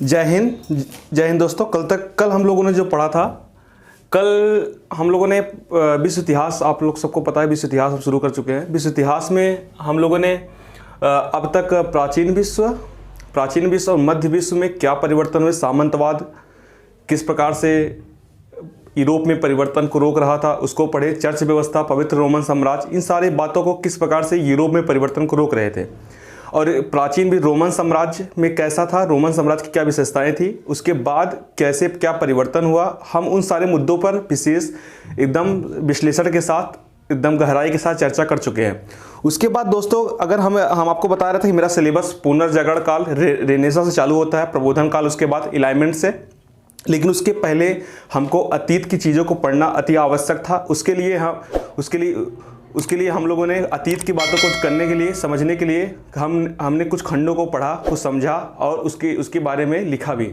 जय हिंद। जय हिंद दोस्तों। कल हम लोगों ने जो पढ़ा था, कल हम लोगों ने विश्व इतिहास, आप लोग सबको पता है विश्व इतिहास हम शुरू कर चुके हैं। विश्व इतिहास में हम लोगों ने अब तक प्राचीन विश्व और मध्य विश्व में क्या परिवर्तन हुए, सामंतवाद किस प्रकार से यूरोप में परिवर्तन को रोक रहा था उसको पढ़े, चर्च व्यवस्था, पवित्र रोमन साम्राज्य, इन सारी बातों को किस प्रकार से यूरोप में परिवर्तन को रोक रहे थे। और प्राचीन भी रोमन साम्राज्य में कैसा था, रोमन साम्राज्य की क्या विशेषताएं थी, उसके बाद कैसे क्या परिवर्तन हुआ, हम उन सारे मुद्दों पर विशेष एकदम विश्लेषण के साथ, एकदम गहराई के साथ चर्चा कर चुके हैं। उसके बाद दोस्तों, अगर हम आपको बता रहे थे कि मेरा सिलेबस पुनर्जागरण काल रेनेसां से चालू होता है, प्रबोधन काल, उसके बाद इलाइनमेंट से, लेकिन उसके पहले हमको अतीत की चीज़ों को पढ़ना अति आवश्यक था। उसके लिए हम लोगों ने अतीत की बातों को करने के लिए, समझने के लिए हमने कुछ खंडों को पढ़ा, कुछ समझा और उसके बारे में लिखा भी।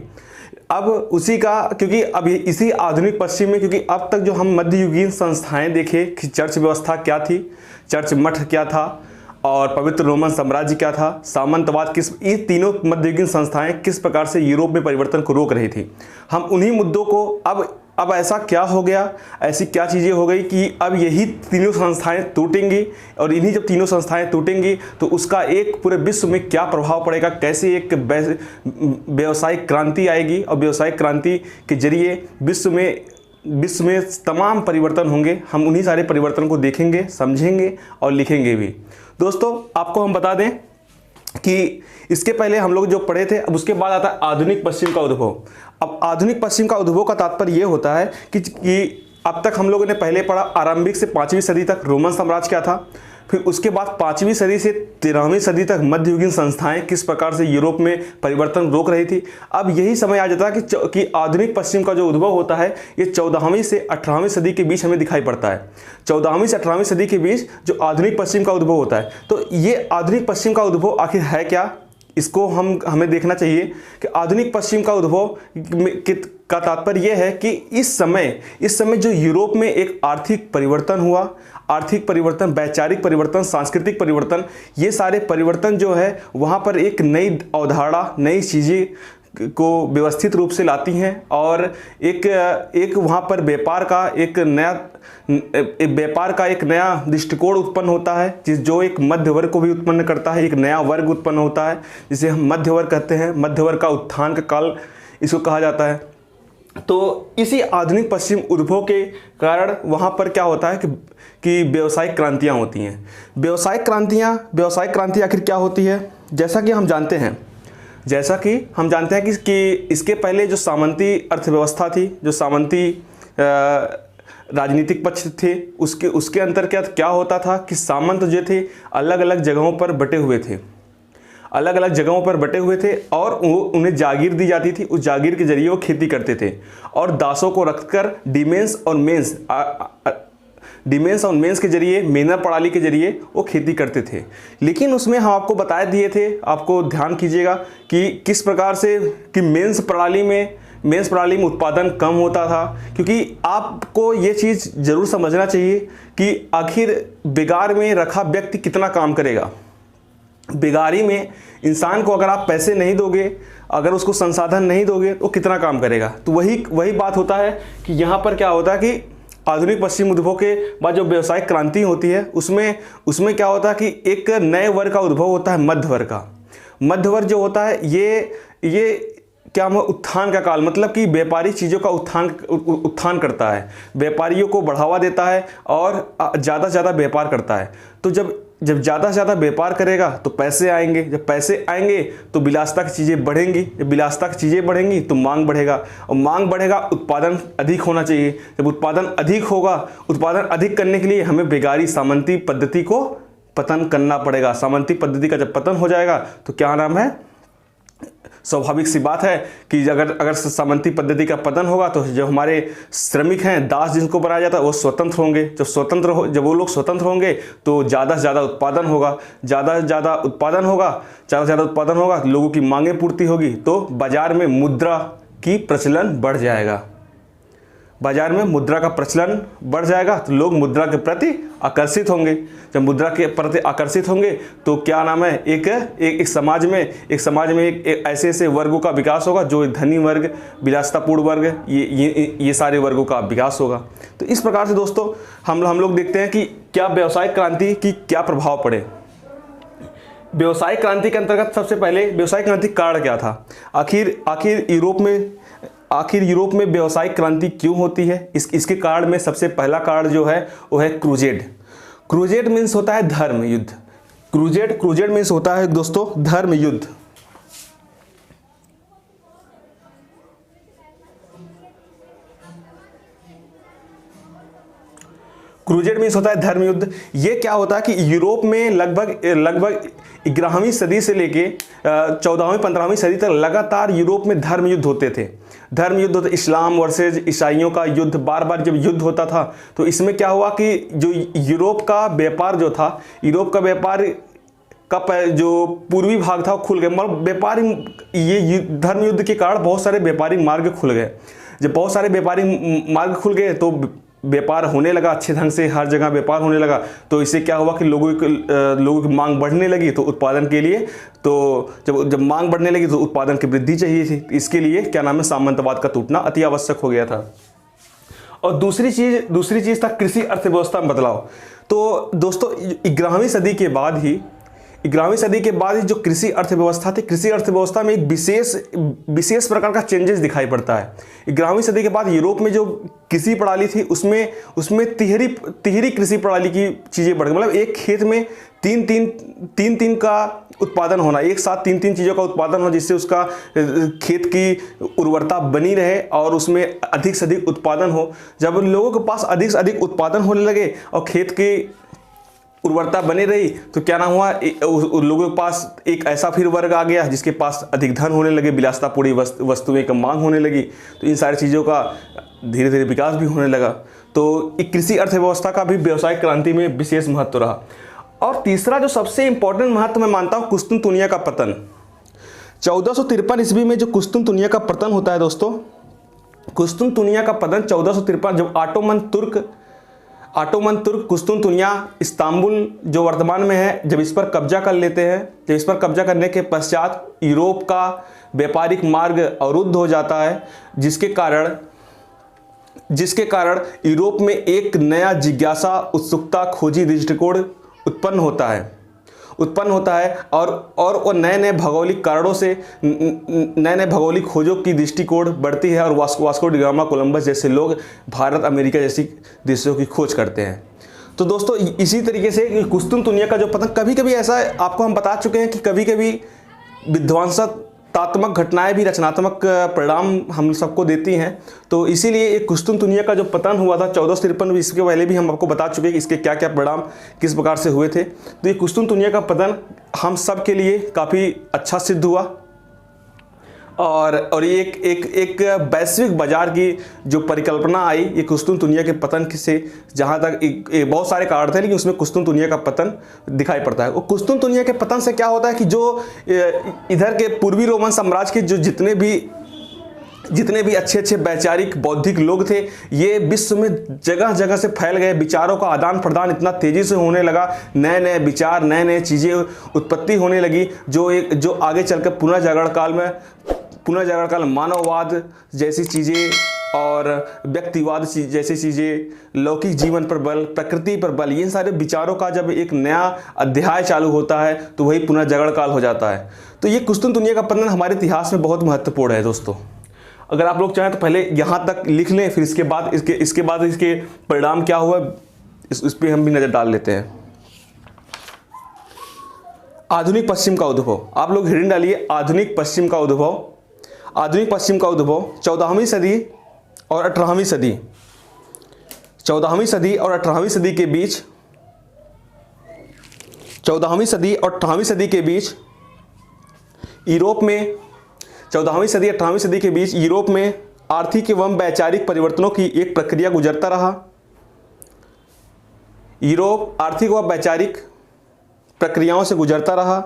अब उसी का, क्योंकि अब इसी आधुनिक पश्चिम में, क्योंकि अब तक जो हम मध्ययुगीन संस्थाएं देखे कि चर्च व्यवस्था क्या थी, चर्च मठ क्या था और पवित्र रोमन साम्राज्य क्या था, सामंतवाद ये तीनों मध्ययुगीन संस्थाएं किस प्रकार से यूरोप में परिवर्तन को रोक रही थी, हम उन्हीं मुद्दों को अब ऐसा क्या हो गया, ऐसी क्या चीज़ें हो गई कि अब यही तीनों संस्थाएं टूटेंगी, और इन्हीं जब तीनों संस्थाएं टूटेंगी तो उसका एक पूरे विश्व में क्या प्रभाव पड़ेगा, कैसे एक व्यावसायिक क्रांति आएगी और व्यावसायिक क्रांति के जरिए विश्व में तमाम परिवर्तन होंगे। हम उन्हीं सारे परिवर्तन को देखेंगे, समझेंगे और लिखेंगे भी। दोस्तों, आपको हम बता दें कि इसके पहले हम लोग जो पढ़े थे, अब उसके बाद आता है आधुनिक पश्चिम का उद्भव। अब आधुनिक पश्चिम का उद्भव का तात्पर्य ये होता है कि अब तक हम लोगों ने पहले पढ़ा आरंभिक से 5वीं सदी तक रोमन साम्राज्य क्या था, फिर उसके बाद 5वीं सदी से 13वीं सदी तक मध्ययुगीन संस्थाएं किस प्रकार से यूरोप में परिवर्तन रोक रही थी। अब यही समय आ जाता है कि आधुनिक पश्चिम का जो उद्भव होता है ये 14वीं से 18वीं सदी के बीच हमें दिखाई पड़ता है। 14वीं से 18वीं सदी के बीच जो आधुनिक पश्चिम का उद्भव होता है, तो ये आधुनिक पश्चिम का उद्भव आखिर है क्या, इसको हमें देखना चाहिए कि आधुनिक पश्चिम का उद्भव का तात्पर्य यह है कि इस समय जो यूरोप में एक आर्थिक परिवर्तन हुआ, आर्थिक परिवर्तन, वैचारिक परिवर्तन, सांस्कृतिक परिवर्तन, ये सारे परिवर्तन जो है वहाँ पर एक नई अवधारणा, नई चीज़ें को व्यवस्थित रूप से लाती हैं और एक वहाँ पर व्यापार का एक नया दृष्टिकोण उत्पन्न होता है, जो एक मध्य वर्ग को भी उत्पन्न करता है, एक नया वर्ग उत्पन्न होता है जिसे हम मध्य वर्ग कहते हैं। मध्य वर्ग का उत्थान का काल इसको कहा जाता है। तो इसी आधुनिक पश्चिम उद्भव के कारण वहाँ पर क्या होता है कि व्यावसायिक क्रांतियाँ होती हैं। व्यावसायिक क्रांति आखिर क्या होती है, जैसा कि हम जानते हैं कि इसके पहले जो सामंती अर्थव्यवस्था थी, जो सामंती राजनीतिक पक्ष थे, उसके अंतर्गत क्या होता था कि सामंत जो थे अलग अलग जगहों पर बटे हुए थे और उन्हें जागीर दी जाती थी। उस जागीर के जरिए वो खेती करते थे और दासों को रखकर डिमेंस और मेंस के जरिए, मेनर प्रणाली के जरिए वो खेती करते थे। लेकिन उसमें हम आपको बता दिए थे, आपको ध्यान कीजिएगा कि किस प्रकार से कि मेंस प्रणाली में उत्पादन कम होता था, क्योंकि आपको ये चीज़ ज़रूर समझना चाहिए कि आखिर बिगाड़ में रखा व्यक्ति कितना काम करेगा। बेगारी में इंसान को अगर आप पैसे नहीं दोगे, अगर उसको संसाधन नहीं दोगे तो कितना काम करेगा। तो वही बात होता है कि यहाँ पर क्या होता है कि आधुनिक पश्चिम उद्भव के बाद जो व्यावसायिक क्रांति होती है उसमें क्या होता है कि एक नए वर्ग का उद्भव होता है, मध्य वर्ग का। मध्य वर्ग जो होता है ये क्या उत्थान का काल, मतलब कि व्यापारी चीज़ों का उत्थान करता है, व्यापारियों को बढ़ावा देता है और ज़्यादा से ज़्यादा व्यापार करता है। तो जब ज़्यादा से ज़्यादा व्यापार करेगा तो पैसे आएंगे, जब पैसे आएंगे तो विलासिता की चीज़ें बढ़ेंगी, जब विलासिता की चीज़ें बढ़ेंगी तो मांग बढ़ेगा, और मांग बढ़ेगा, उत्पादन अधिक होना चाहिए। जब उत्पादन अधिक होगा, उत्पादन अधिक करने के लिए हमें बेगारी सामंती पद्धति को पतन करना पड़ेगा। सामंती पद्धति का जब पतन हो जाएगा तो क्या नाम है, स्वाभाविक सी बात है कि अगर सामंती पद्धति का पतन होगा तो जो हमारे श्रमिक हैं, दास जिनको बनाया जाता है, वो स्वतंत्र होंगे। जब वो लोग स्वतंत्र होंगे तो ज़्यादा से ज़्यादा उत्पादन होगा, लोगों की मांगें पूर्ति होगी, तो बाजार में मुद्रा की प्रचलन बढ़ जाएगा। बाजार में मुद्रा का प्रचलन बढ़ जाएगा तो लोग मुद्रा के प्रति आकर्षित होंगे। जब मुद्रा के प्रति आकर्षित होंगे तो क्या नाम है, एक समाज में एक ऐसे ऐसे वर्गों का विकास होगा, जो धनी वर्ग, विलासितापूर्ण वर्ग, ये सारे वर्गों का विकास होगा। तो इस प्रकार से दोस्तों हम लोग देखते हैं कि क्या व्यवसायिक क्रांति की क्या प्रभाव पड़े। व्यवसायिक क्रांति के अंतर्गत सबसे पहले व्यवसायिक क्रांति कारण क्या था, आखिर यूरोप में व्यवसायिक क्रांति क्यों होती है। इसके कारण में सबसे पहला कारण जो है वो है क्रूजेड। क्रूजेड मीन्स होता है धर्म युद्ध। क्रूजेड मीन्स होता है दोस्तों धर्म युद्ध। क्रूजेड मीन्स होता है धर्म युद्ध। ये क्या होता है कि यूरोप में लगभग 11वीं सदी से लेके 14वीं 15वीं सदी तक लगातार यूरोप में धर्म युद्ध होते थे। इस्लाम वर्सेज ईसाइयों का युद्ध, बार बार जब युद्ध होता था तो इसमें क्या हुआ कि जो यूरोप का व्यापार जो था, यूरोप का व्यापार का जो पूर्वी भाग था वो खुल गया। मतलब ये धर्म युद्ध के कारण बहुत सारे व्यापारिक मार्ग खुल गए। जब बहुत सारे व्यापारिक मार्ग खुल गए तो व्यापार होने लगा अच्छे ढंग से, हर जगह व्यापार होने लगा। तो इससे क्या हुआ कि लोगों की मांग बढ़ने लगी, तो उत्पादन के लिए तो जब मांग बढ़ने लगी तो उत्पादन की वृद्धि चाहिए थी। इसके लिए क्या नाम है, सामंतवाद का टूटना अति आवश्यक हो गया था। और दूसरी चीज़ था कृषि अर्थव्यवस्था में बदलाव। तो दोस्तों 11वीं सदी के बाद ही जो कृषि अर्थव्यवस्था थी, कृषि अर्थव्यवस्था में एक विशेष प्रकार का चेंजेस दिखाई पड़ता है। 11वीं सदी के बाद यूरोप में जो कृषि प्रणाली थी उसमें तिहरी कृषि प्रणाली की चीज़ें बढ़ गई। मतलब एक खेत में तीन का उत्पादन होना, एक साथ तीन चीज़ों का उत्पादन होना, जिससे उसका खेत की उर्वरता बनी रहे और उसमें अधिक से अधिक उत्पादन हो। जब लोगों के पास अधिक से अधिक उत्पादन होने लगे और खेत की उर्वरता बनी रही तो क्या नाम हुआ, लोगों के पास एक ऐसा फिर वर्ग आ गया जिसके पास अधिक धन होने लगे, विलासितापूर्ण वस्तुएं का मांग होने लगी। तो इन सारी चीज़ों का धीरे धीरे विकास भी होने लगा। तो एक कृषि अर्थव्यवस्था का भी व्यवसायिक क्रांति में विशेष महत्व रहा। और तीसरा जो सबसे इंपॉर्टेंट महत्व मैं मानता हूँ, कुस्तुनतुनिया का पतन। 1453 ईस्वी में जो कुस्तुनतुनिया का पतन होता है दोस्तों, कुस्तुनतुनिया का पतन 1453, जब ऑटोमन तुर्क कुस्तुनतुनिया इस्तांबुल जो वर्तमान में है, जब इस पर कब्जा कर लेते हैं, जब इस पर कब्जा करने के पश्चात यूरोप का व्यापारिक मार्ग अवरुद्ध हो जाता है, जिसके कारण यूरोप में एक नया जिज्ञासा, उत्सुकता, खोजी दृष्टिकोण उत्पन्न होता है और नए नए भौगोलिक कारणों से नए नए भौगोलिक खोजों की दृष्टिकोण बढ़ती है और वास्को डी गामा, कोलंबस जैसे लोग भारत, अमेरिका जैसी देशों की खोज करते हैं। तो दोस्तों इसी तरीके से कुस्तुनतुनिया का जो पतन, कभी कभी ऐसा आपको हम बता चुके हैं कि कभी कभी विध्वंसात्मक घटनाएं भी रचनात्मक परिणाम हम सबको देती हैं। तो इसीलिए एक कुस्तुनतुनिया का जो पतन हुआ था 1453, इसके पहले भी हम आपको बता चुके हैं कि इसके क्या क्या परिणाम किस प्रकार से हुए थे। तो ये कुस्तुनतुनिया का पतन हम सब के लिए काफ़ी अच्छा सिद्ध हुआ और ये एक वैश्विक बाजार की जो परिकल्पना आई, ये कुस्तुनतुनिया के पतन से, जहाँ तक बहुत सारे कारण थे लेकिन उसमें कुस्तुनतुनिया का पतन दिखाई पड़ता है। और कुस्तुनतुनिया के पतन से क्या होता है कि जो इधर के पूर्वी रोमन साम्राज्य के जो जितने भी अच्छे वैचारिक बौद्धिक लोग थे, ये विश्व में जगह जगह से फैल गए। विचारों का आदान प्रदान इतना तेज़ी से होने लगा, नए नए विचार, नए नए चीज़ें उत्पत्ति होने लगी, जो आगे चलकर पुनर्जागरण काल मानववाद जैसी चीज़ें और व्यक्तिवाद जैसी चीज़ें, लौकिक जीवन पर बल, प्रकृति पर बल, ये सारे विचारों का जब एक नया अध्याय चालू होता है तो वही पुनर्जागरण काल हो जाता है। तो ये कुस्तुनतुनिया का पतन हमारे इतिहास में बहुत महत्वपूर्ण है दोस्तों। अगर आप लोग चाहें तो पहले यहाँ तक लिख लें, फिर इसके बाद इसके परिणाम क्या हुआ इस पर हम भी नज़र डाल लेते हैं। आधुनिक पश्चिम का उद्भव, आप लोग हेडिंग डालिए आधुनिक पश्चिम का उद्भव। आधुनिक पश्चिम का उद्भव 14वीं सदी और 18वीं सदी, 14वीं सदी और 18वीं सदी के बीच, 14वीं सदी और 18वीं सदी के बीच यूरोप में, 14वीं सदी 18वीं सदी के बीच यूरोप में आर्थिक एवं वैचारिक परिवर्तनों की एक प्रक्रिया गुजरता रहा। यूरोप आर्थिक व वैचारिक प्रक्रियाओं से गुजरता रहा।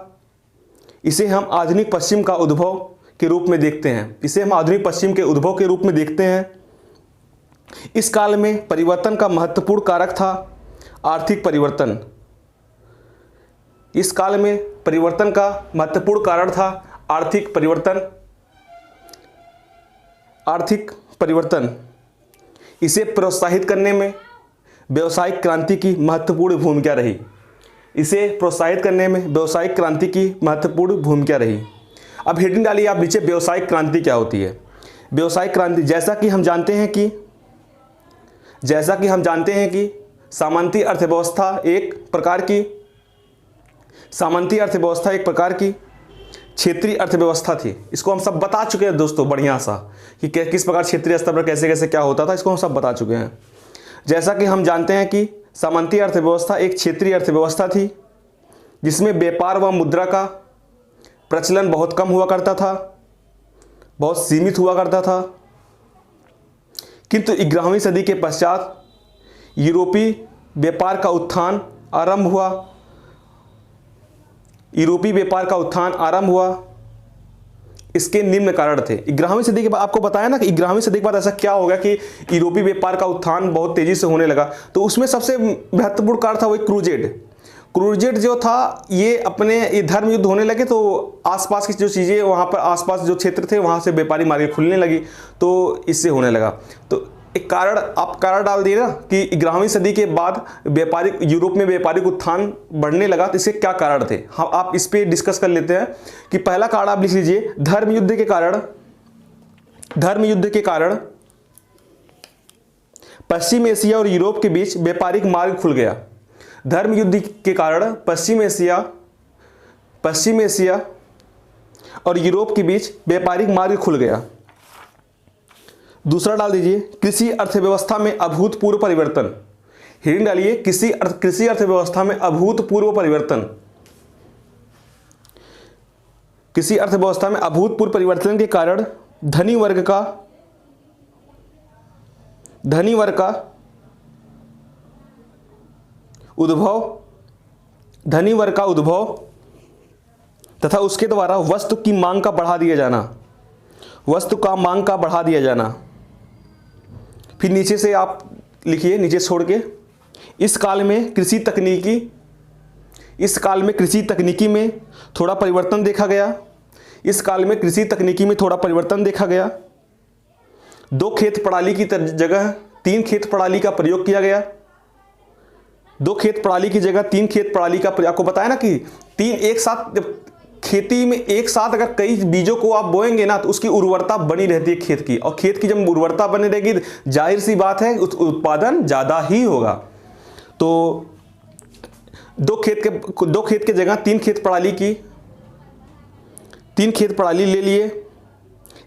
इसे हम आधुनिक पश्चिम का उद्भव के रूप में देखते हैं। इसे हम आधुनिक पश्चिम के उद्भव के रूप में देखते हैं। इस काल में परिवर्तन का महत्वपूर्ण कारक था आर्थिक परिवर्तन। इस काल में परिवर्तन का महत्वपूर्ण कारण था आर्थिक परिवर्तन। आर्थिक परिवर्तन इसे प्रोत्साहित करने में व्यावसायिक क्रांति की महत्वपूर्ण भूमिका रही। इसे प्रोत्साहित करने में व्यावसायिक क्रांति की महत्वपूर्ण भूमिका रही। अब हेडिंग डालिए आप नीचे, व्यावसायिक क्रांति क्या होती है। व्यावसायिक क्रांति जैसा कि हम जानते हैं कि सामंती अर्थव्यवस्था एक प्रकार की क्षेत्रीय अर्थव्यवस्था थी। इसको हम सब बता चुके हैं दोस्तों बढ़िया सा कि किस प्रकार क्षेत्रीय स्तर पर कैसे कैसे क्या होता था, इसको हम सब बता चुके हैं। जैसा कि हम जानते हैं कि सामंती अर्थव्यवस्था एक क्षेत्रीय अर्थव्यवस्था थी जिसमें व्यापार व मुद्रा का प्रचलन बहुत कम हुआ करता था, बहुत सीमित हुआ करता था। किंतु 11वीं सदी के पश्चात यूरोपीय व्यापार का उत्थान आरंभ हुआ। इसके निम्न कारण थे। 11वीं सदी के बाद आपको बताया ना कि 11वीं सदी के बाद ऐसा क्या हो गया कि यूरोपीय व्यापार का उत्थान बहुत तेजी से होने लगा। तो उसमें सबसे महत्वपूर्ण कारण था वही क्रूजेड जो था, ये धर्म युद्ध होने लगे तो आसपास की जो चीज़ें वहाँ पर आसपास जो क्षेत्र थे वहाँ से व्यापारी मार्केट खुलने लगी, तो इससे होने लगा। तो एक कारण डाल दिए ना कि 11वीं सदी के बाद यूरोप में व्यापारिक उत्थान बढ़ने लगा, तो इसके क्या कारण थे। हम आप इस पे डिस्कस कर लेते हैं कि पहला कारण आप लिख लीजिए, धर्म युद्ध के कारण पश्चिम एशिया और यूरोप के बीच व्यापारिक मार्ग खुल गया। धर्म युद्ध के कारण पश्चिम एशिया और यूरोप के बीच व्यापारिक मार्ग खुल गया। दूसरा डाल दीजिए, कृषि अर्थव्यवस्था में अभूतपूर्व परिवर्तन। हेडिंग डालिए, कृषि अर्थव्यवस्था में अभूतपूर्व परिवर्तन। कृषि अर्थव्यवस्था में अभूतपूर्व परिवर्तन के कारण धनी वर्ग का उद्भव तथा उसके द्वारा वस्तु की मांग का बढ़ा दिया जाना। फिर नीचे से आप लिखिए, नीचे छोड़ के, इस काल में कृषि तकनीकी में थोड़ा परिवर्तन देखा गया। 2 खेत प्रणाली की जगह 3 खेत प्रणाली का प्रयोग किया गया। 2 खेत प्रणाली की जगह 3 खेत प्रणाली का, आपको बताया ना कि 3 एक साथ, खेती में एक साथ अगर कई बीजों को आप बोएंगे ना तो उसकी उर्वरता बनी रहती है खेत की, और खेत की जब उर्वरता बनी रहेगी जाहिर सी बात है उत्पादन ज़्यादा ही होगा। तो 2 खेत के जगह 3 खेत प्रणाली ले लिए।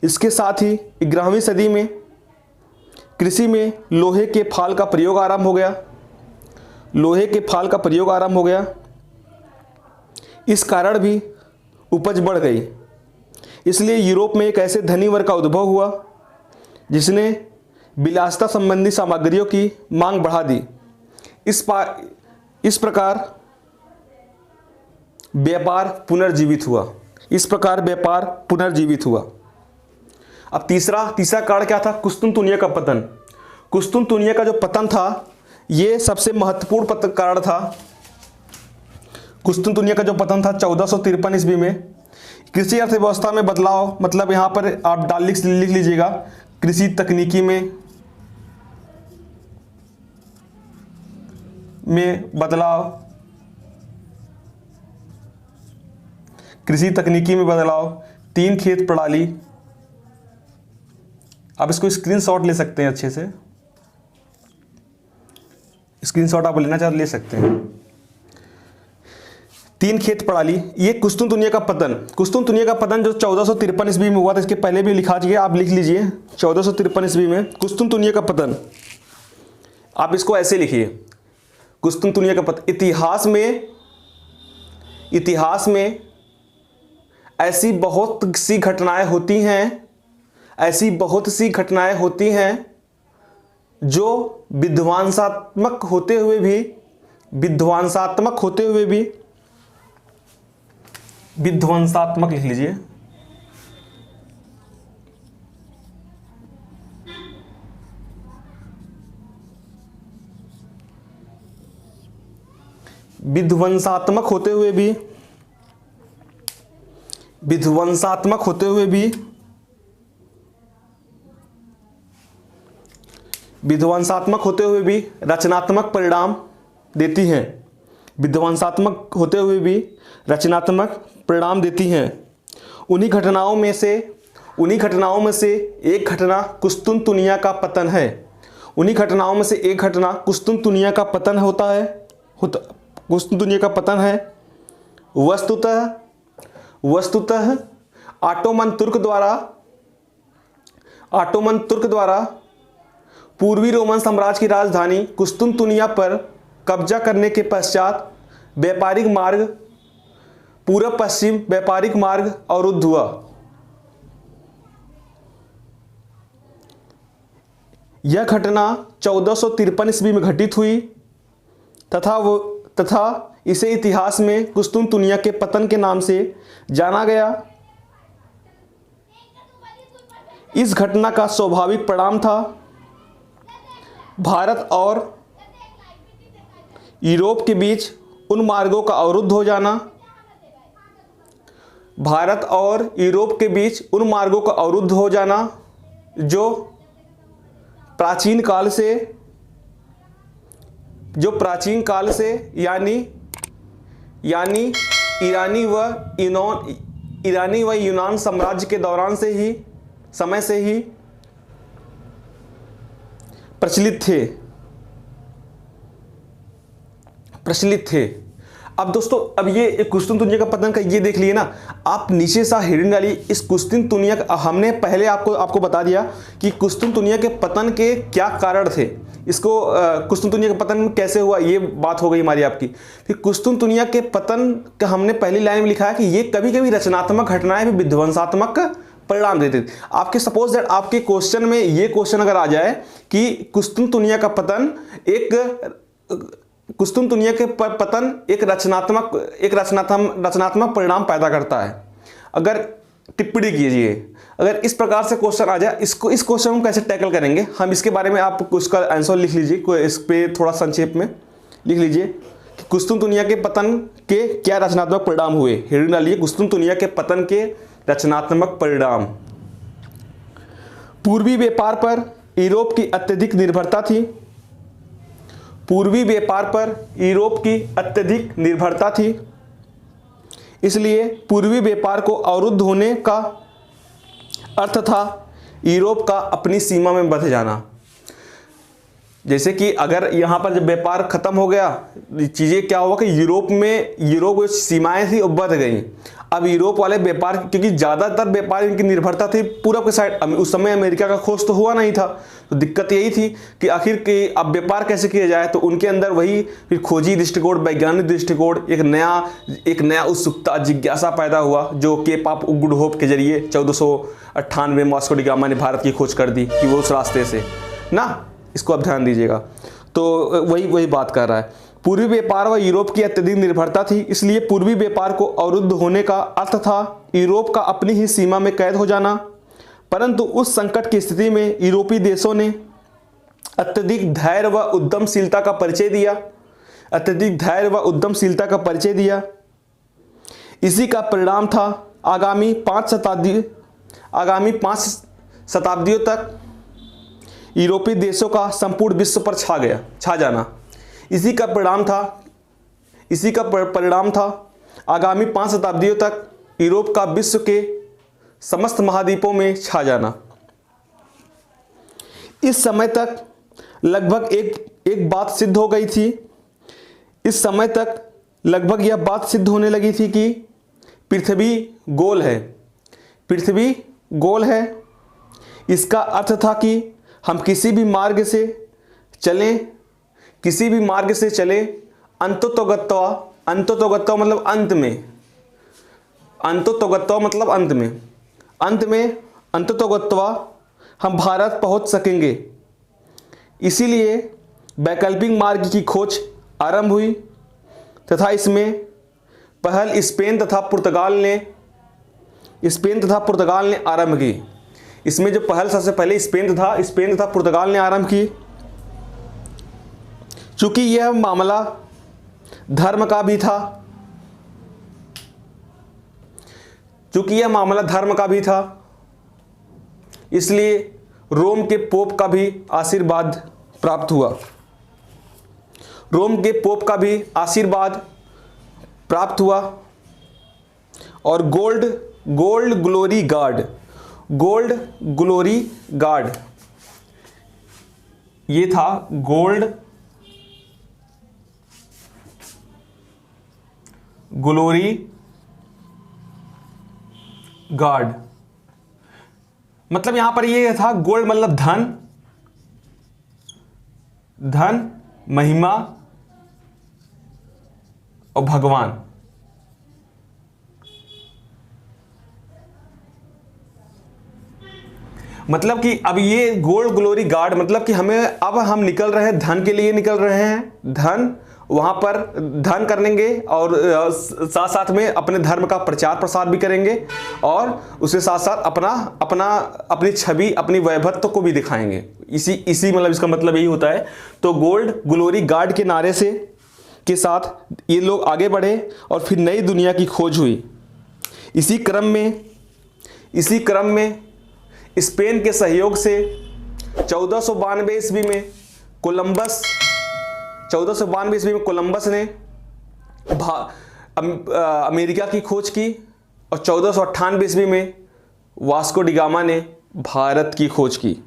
इसके साथ ही 11वीं सदी में कृषि में लोहे के फाल का प्रयोग आरंभ हो गया। इस कारण भी उपज बढ़ गई। इसलिए यूरोप में एक ऐसे धनी वर्ग का उद्भव हुआ जिसने विलासिता संबंधी सामग्रियों की मांग बढ़ा दी। इस प्रकार व्यापार पुनर्जीवित हुआ। अब तीसरा कारण क्या था, कुस्तुनतुनिया का पतन। कुस्तुनतुनिया का जो पतन था ये सबसे महत्वपूर्ण कारण था। कुस्तुनतुनिया का जो पतन था 1453 ईस्वी में। कृषि अर्थव्यवस्था में बदलाव, मतलब यहाँ पर आप लिख लीजिएगा, कृषि तकनीकी में बदलाव, 3 खेत प्रणाली। आप इसको स्क्रीनशॉट ले सकते हैं, अच्छे से स्क्रीनशॉट आप लेना चाहे ले सकते हैं। 3 खेत प्रणाली, ये कुस्तुनतुनिया का पतन जो 1453 ईस्वी में हुआ था, इसके पहले भी लिखा चाहिए, आप लिख लीजिए 1453 ईस्वी में कुस्तुनतुनिया का पतन। आप इसको ऐसे लिखिए, कुस्तुनतुनिया का पतन। इतिहास में ऐसी बहुत सी घटनाएं होती हैं जो विध्वंसात्मक होते हुए भी विध्वंसात्मक लिख लीजिए, विध्वंसात्मक होते हुए भी रचनात्मक परिणाम देती हैं। विध्वंसात्मक होते हुए भी रचनात्मक परिणाम देती हैं। उन्हीं घटनाओं में से एक घटना कुस्तुनतुनिया का पतन है। उन्हीं घटनाओं में से एक घटना कुस्तुनतुनिया का पतन कुस्तुनतुनिया का पतन है। वस्तुतः ऑटोमन तुर्क द्वारा पूर्वी रोमन साम्राज्य की राजधानी कुस्तुनतुनिया पर कब्जा करने के पश्चात पूर्व पश्चिम व्यापारिक मार्ग अवरुद्ध हुआ। यह घटना 1453 ईस्वी में घटित हुई तथा इसे इतिहास में कुस्तुनतुनिया के पतन के नाम से जाना गया। इस घटना का स्वाभाविक परिणाम था भारत और यूरोप के बीच उन मार्गों का अवरुद्ध हो जाना। जो प्राचीन काल से यानी ईरानी व यूनान साम्राज्य के दौरान समय से ही प्रचलित थे। अब दोस्तों, अब ये कुस्तुनतुनिया का पतन का ये देख लिए ना आप, नीचे सा हेडिंग डाली इस कुस्तुनतुनिया का। हमने पहले आपको बता दिया कि कुस्तुनतुनिया के पतन के क्या कारण थे। इसको कुस्तुनतुनिया का पतन कैसे हुआ, ये बात हो गई हमारी आपकी। फिर कुस्तुनतुनिया के पतन का हमने पहली लाइन में लिखा है कि ये कभी कभी रचनात्मक घटनाएं भी विध्वंसात्मक परिणाम देते थे। आपके सपोज दैट आपके क्वेश्चन में ये क्वेश्चन अगर आ जाए कि कुस्तुनतुनिया के पतन एक रचनात्मक परिणाम पैदा करता है। अगर टिप्पणी कीजिए, अगर इस प्रकार से क्वेश्चन आ जाए, इस क्वेश्चन को कैसे टैकल करेंगे हम, इसके बारे में आप उसका आंसर लिख लीजिए। इस पे थोड़ा संक्षेप में लिख लीजिए कि कुस्तुनतुनिया के पतन के क्या रचनात्मक परिणाम हुए। हेडिंग डालिए कुस्तुनतुनिया के पतन के रचनात्मक परिणाम। पूर्वी व्यापार पर यूरोप की अत्यधिक निर्भरता थी। इसलिए पूर्वी व्यापार को अवरुद्ध होने का अर्थ था यूरोप का अपनी सीमा में बंध जाना। जैसे कि अगर यहाँ पर जब व्यापार खत्म हो गया, चीज़ें क्या हुआ कि यूरोप की सीमाएं थी वो बढ़ गई। अब यूरोप वाले व्यापार, क्योंकि ज़्यादातर व्यापार इनकी निर्भरता थी पूरब के साइड, उस समय अमेरिका का खोज तो हुआ नहीं था, तो दिक्कत यही थी कि आखिर के अब व्यापार कैसे किया जाए। तो उनके अंदर वही फिर खोजी दृष्टिकोण, वैज्ञानिक दृष्टिकोण, एक नया उत्सुकता, जिज्ञासा पैदा हुआ, जो केप ऑफ गुड होप के जरिए 1498 में वास्को डी गामा ने भारत की खोज कर दी कि वो उस रास्ते से ना, इसको आप ध्यान दीजिएगा। तो वही बात कर रहा है। पूर्वी व्यापार व यूरोप की अत्यधिक निर्भरता थी, इसलिए पूर्वी व्यापार को अवरुद्ध होने का अर्थ था यूरोप का अपनी ही सीमा में कैद हो जाना। परंतु उस संकट की स्थिति में यूरोपीय देशों ने अत्यधिक धैर्य व उद्यमशीलता का परिचय दिया। इसी का परिणाम था आगामी 5 शताब्दियों तक यूरोपीय देशों का संपूर्ण विश्व पर छा जाना। इसी का परिणाम था आगामी 5 शताब्दियों तक यूरोप का विश्व के समस्त महाद्वीपों में छा जाना। इस समय तक लगभग एक बात सिद्ध हो गई थी। इस समय तक लगभग यह बात सिद्ध होने लगी थी कि पृथ्वी गोल है। इसका अर्थ था कि हम किसी भी मार्ग से चलें, अंततोगत्वा मतलब अंत में, अंततोगत्वा हम भारत पहुंच सकेंगे। इसीलिए वैकल्पिक मार्ग की खोज आरंभ हुई तथा इसमें पहल स्पेन तथा पुर्तगाल ने आरंभ की। इसमें जो पहल सबसे पहले स्पेन तथा पुर्तगाल ने आरंभ की। चूंकि यह मामला धर्म का भी था। चूंकि यह मामला धर्म का भी था, इसलिए रोम के पोप का भी आशीर्वाद प्राप्त हुआ। रोम के पोप का भी आशीर्वाद प्राप्त हुआ। और गोल्ड ग्लोरी गार्ड, ये था गोल्ड ग्लोरी गार्ड। मतलब यहां पर ये था, गोल्ड मतलब धन, महिमा और भगवान। मतलब कि अब ये गोल्ड ग्लोरी गार्ड मतलब कि अब हम निकल रहे हैं, धन के लिए निकल रहे हैं। धन, वहां पर धन करेंगे और साथ साथ में अपने धर्म का प्रचार प्रसार भी करेंगे और उसके साथ साथ अपनी छवि, अपनी वैभवत्व को भी दिखाएंगे। इसी मतलब इसका मतलब यही होता है। तो गोल्ड ग्लोरी गार्ड के नारे के साथ ये लोग आगे बढ़े और फिर नई दुनिया की खोज हुई। इसी क्रम में स्पेन के सहयोग से 1492 ईस्वी में कोलंबस ने अमेरिका की खोज की और 1498 ईस्वी में वास्को डी गामा ने भारत की खोज की।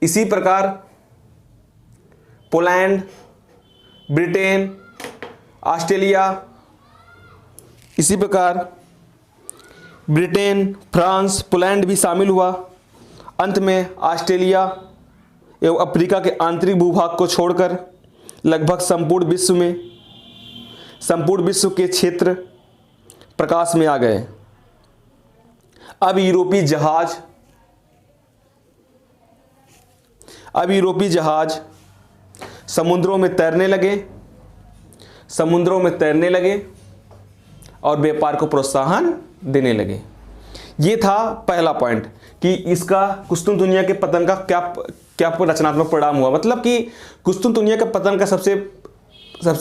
इसी प्रकार पोलैंड, ब्रिटेन, ऑस्ट्रेलिया, इसी प्रकार ब्रिटेन, फ्रांस, पोलैंड भी शामिल हुआ। अंत में ऑस्ट्रेलिया एवं अफ्रीका के आंतरिक भूभाग को छोड़कर लगभग संपूर्ण विश्व के क्षेत्र प्रकाश में आ गए। अब यूरोपीय जहाज समुद्रों में तैरने लगे और व्यापार को प्रोत्साहन देने लगे। ये था पहला पॉइंट कि इसका कुस्तुनतुनिया के पतन का क्या रचनात्मक परिणाम हुआ। मतलब कि कुस्तुनतुनिया के पतन का सबसे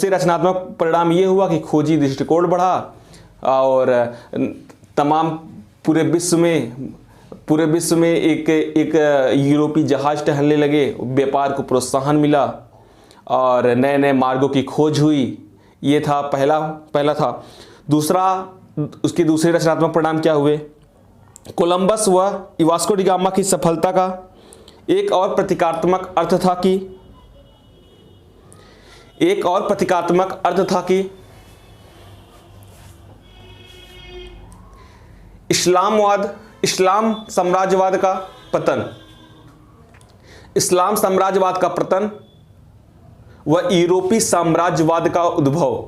रचनात्मक परिणाम ये हुआ कि खोजी दृष्टिकोण बढ़ा और तमाम पूरे विश्व में एक यूरोपीय जहाज टहलने लगे, व्यापार को प्रोत्साहन मिला और नए नए मार्गों की खोज हुई। ये था पहला था। उसके दूसरे रचनात्मक परिणाम क्या हुए? कोलंबस व वास्को डी गामा की सफलता का एक और प्रतीकात्मक अर्थ था कि इस्लाम साम्राज्यवाद का पतन व यूरोपीय साम्राज्यवाद का उद्भव।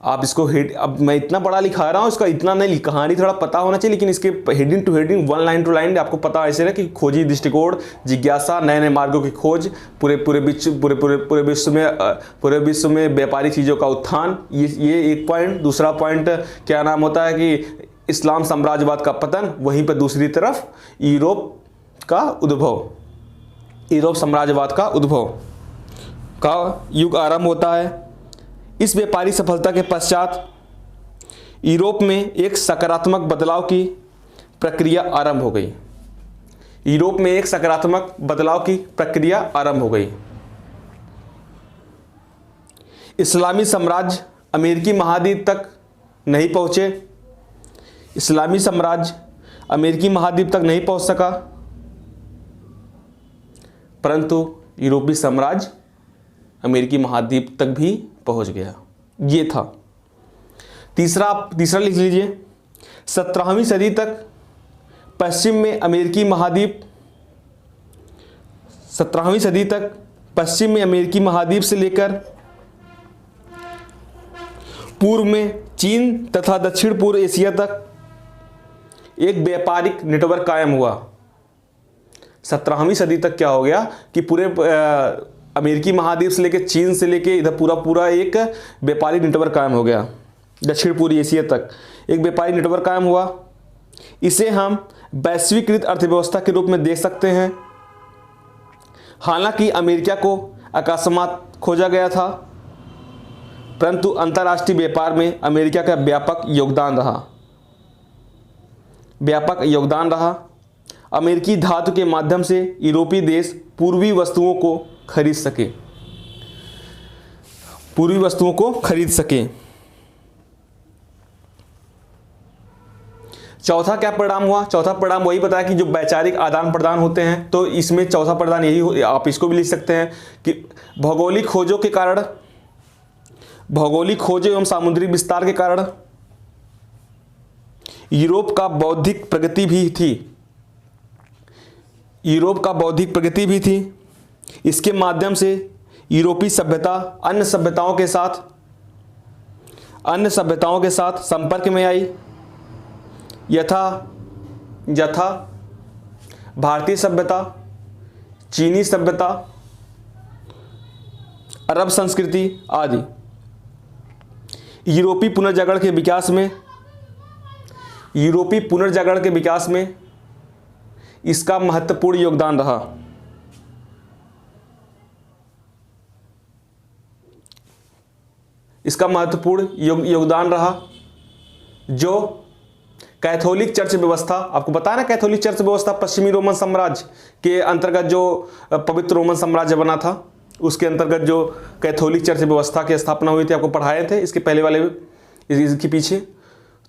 आप इसको अब मैं इतना बड़ा लिखा रहा हूँ, इसका इतना नहीं, कहानी थोड़ा पता होना चाहिए, लेकिन इसके heading to heading, one line to line आपको पता ऐसे ना कि खोजी दृष्टिकोण, जिज्ञासा, नए नए मार्गों की खोज, पूरे विश्व में व्यापारिक चीज़ों का उत्थान, ये एक पॉइंट। दूसरा पॉइंट क्या नाम होता है कि इस्लाम साम्राज्यवाद का पतन, वहीं पर दूसरी तरफ यूरोप साम्राज्यवाद का उद्भव का युग आरंभ होता है। इस व्यापारी सफलता के पश्चात यूरोप में एक सकारात्मक बदलाव की प्रक्रिया आरंभ हो गई। इस्लामी साम्राज्य अमेरिकी महाद्वीप तक नहीं पहुंच सका, परंतु यूरोपीय साम्राज्य अमेरिकी महाद्वीप तक भी पहुंच गया। ये था तीसरा लिख लीजिए। 17वीं सदी तक पश्चिम में अमेरिकी महाद्वीप से लेकर पूर्व में चीन तथा दक्षिण पूर्व एशिया तक एक व्यापारिक नेटवर्क कायम हुआ। 17वीं सदी तक क्या हो गया कि पूरे अमेरिकी महाद्वीप से लेकर चीन से लेकर इधर पूरा एक व्यापारिक नेटवर्क कायम हो गया। दक्षिण पूर्वी एशिया तक एक व्यापारिक नेटवर्क कायम हुआ। इसे हम वैश्वीकृत अर्थव्यवस्था के रूप में देख सकते हैं। हालांकि अमेरिका को अकस्मात खोजा गया था, परंतु अंतर्राष्ट्रीय व्यापार में अमेरिका का व्यापक योगदान रहा। अमेरिकी धातु के माध्यम से यूरोपीय देश पूर्वी वस्तुओं को खरीद सके। चौथा क्या परिणाम हुआ? चौथा परिणाम वही बताया कि जो वैचारिक आदान प्रदान होते हैं, तो इसमें चौथा परिणाम यही, आप इसको भी लिख सकते हैं कि भौगोलिक खोजों एवं सामुद्रिक विस्तार के कारण यूरोप का बौद्धिक प्रगति भी थी। इसके माध्यम से यूरोपीय सभ्यता अन्य सभ्यताओं के साथ संपर्क में आई। यथा भारतीय सभ्यता, चीनी सभ्यता, अरब संस्कृति आदि। यूरोपीय पुनर्जागरण के विकास में इसका महत्वपूर्ण योगदान रहा। जो कैथोलिक चर्च व्यवस्था, आपको पता है ना, कैथोलिक चर्च व्यवस्था पश्चिमी रोमन साम्राज्य के अंतर्गत जो पवित्र रोमन साम्राज्य बना था, उसके अंतर्गत जो कैथोलिक चर्च व्यवस्था की स्थापना हुई थी, आपको पढ़ाए थे इसके पहले वाले इसके पीछे।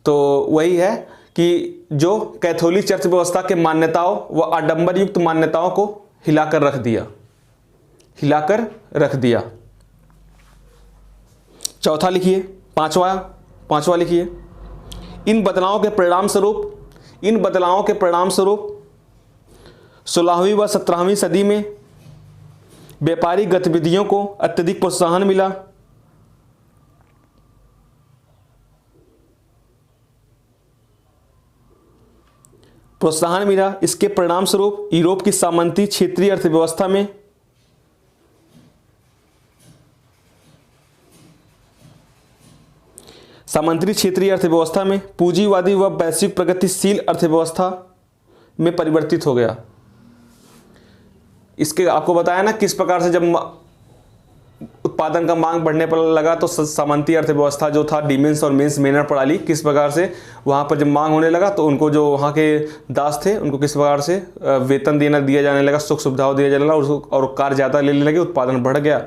तो वही है कि जो कैथोलिक चर्च व्यवस्था के मान्यताओं व आडंबर युक्त मान्यताओं को हिलाकर रख दिया। चौथा लिखिए, पांचवा लिखिए। इन बदलावों के परिणाम स्वरूप 16वीं व 17वीं सदी में व्यापारिक गतिविधियों को अत्यधिक प्रोत्साहन मिला। इसके परिणाम स्वरूप यूरोप की सामंती क्षेत्रीय अर्थव्यवस्था में पूंजीवादी व वैश्विक प्रगतिशील अर्थव्यवस्था में परिवर्तित हो गया। इसके आपको बताया ना किस प्रकार से जब उत्पादन का मांग बढ़ने पर लगा तो सामंती अर्थव्यवस्था जो था, डीमेंस और मेंस मेनर प्रणाली, किस प्रकार से वहाँ पर जब मांग होने लगा तो उनको जो वहाँ के दास थे उनको किस प्रकार से वेतन दिया जाने लगा, सुख सुविधाओं दिया जाने लगा और कार्य ज़्यादा लेने लगे, उत्पादन बढ़ गया।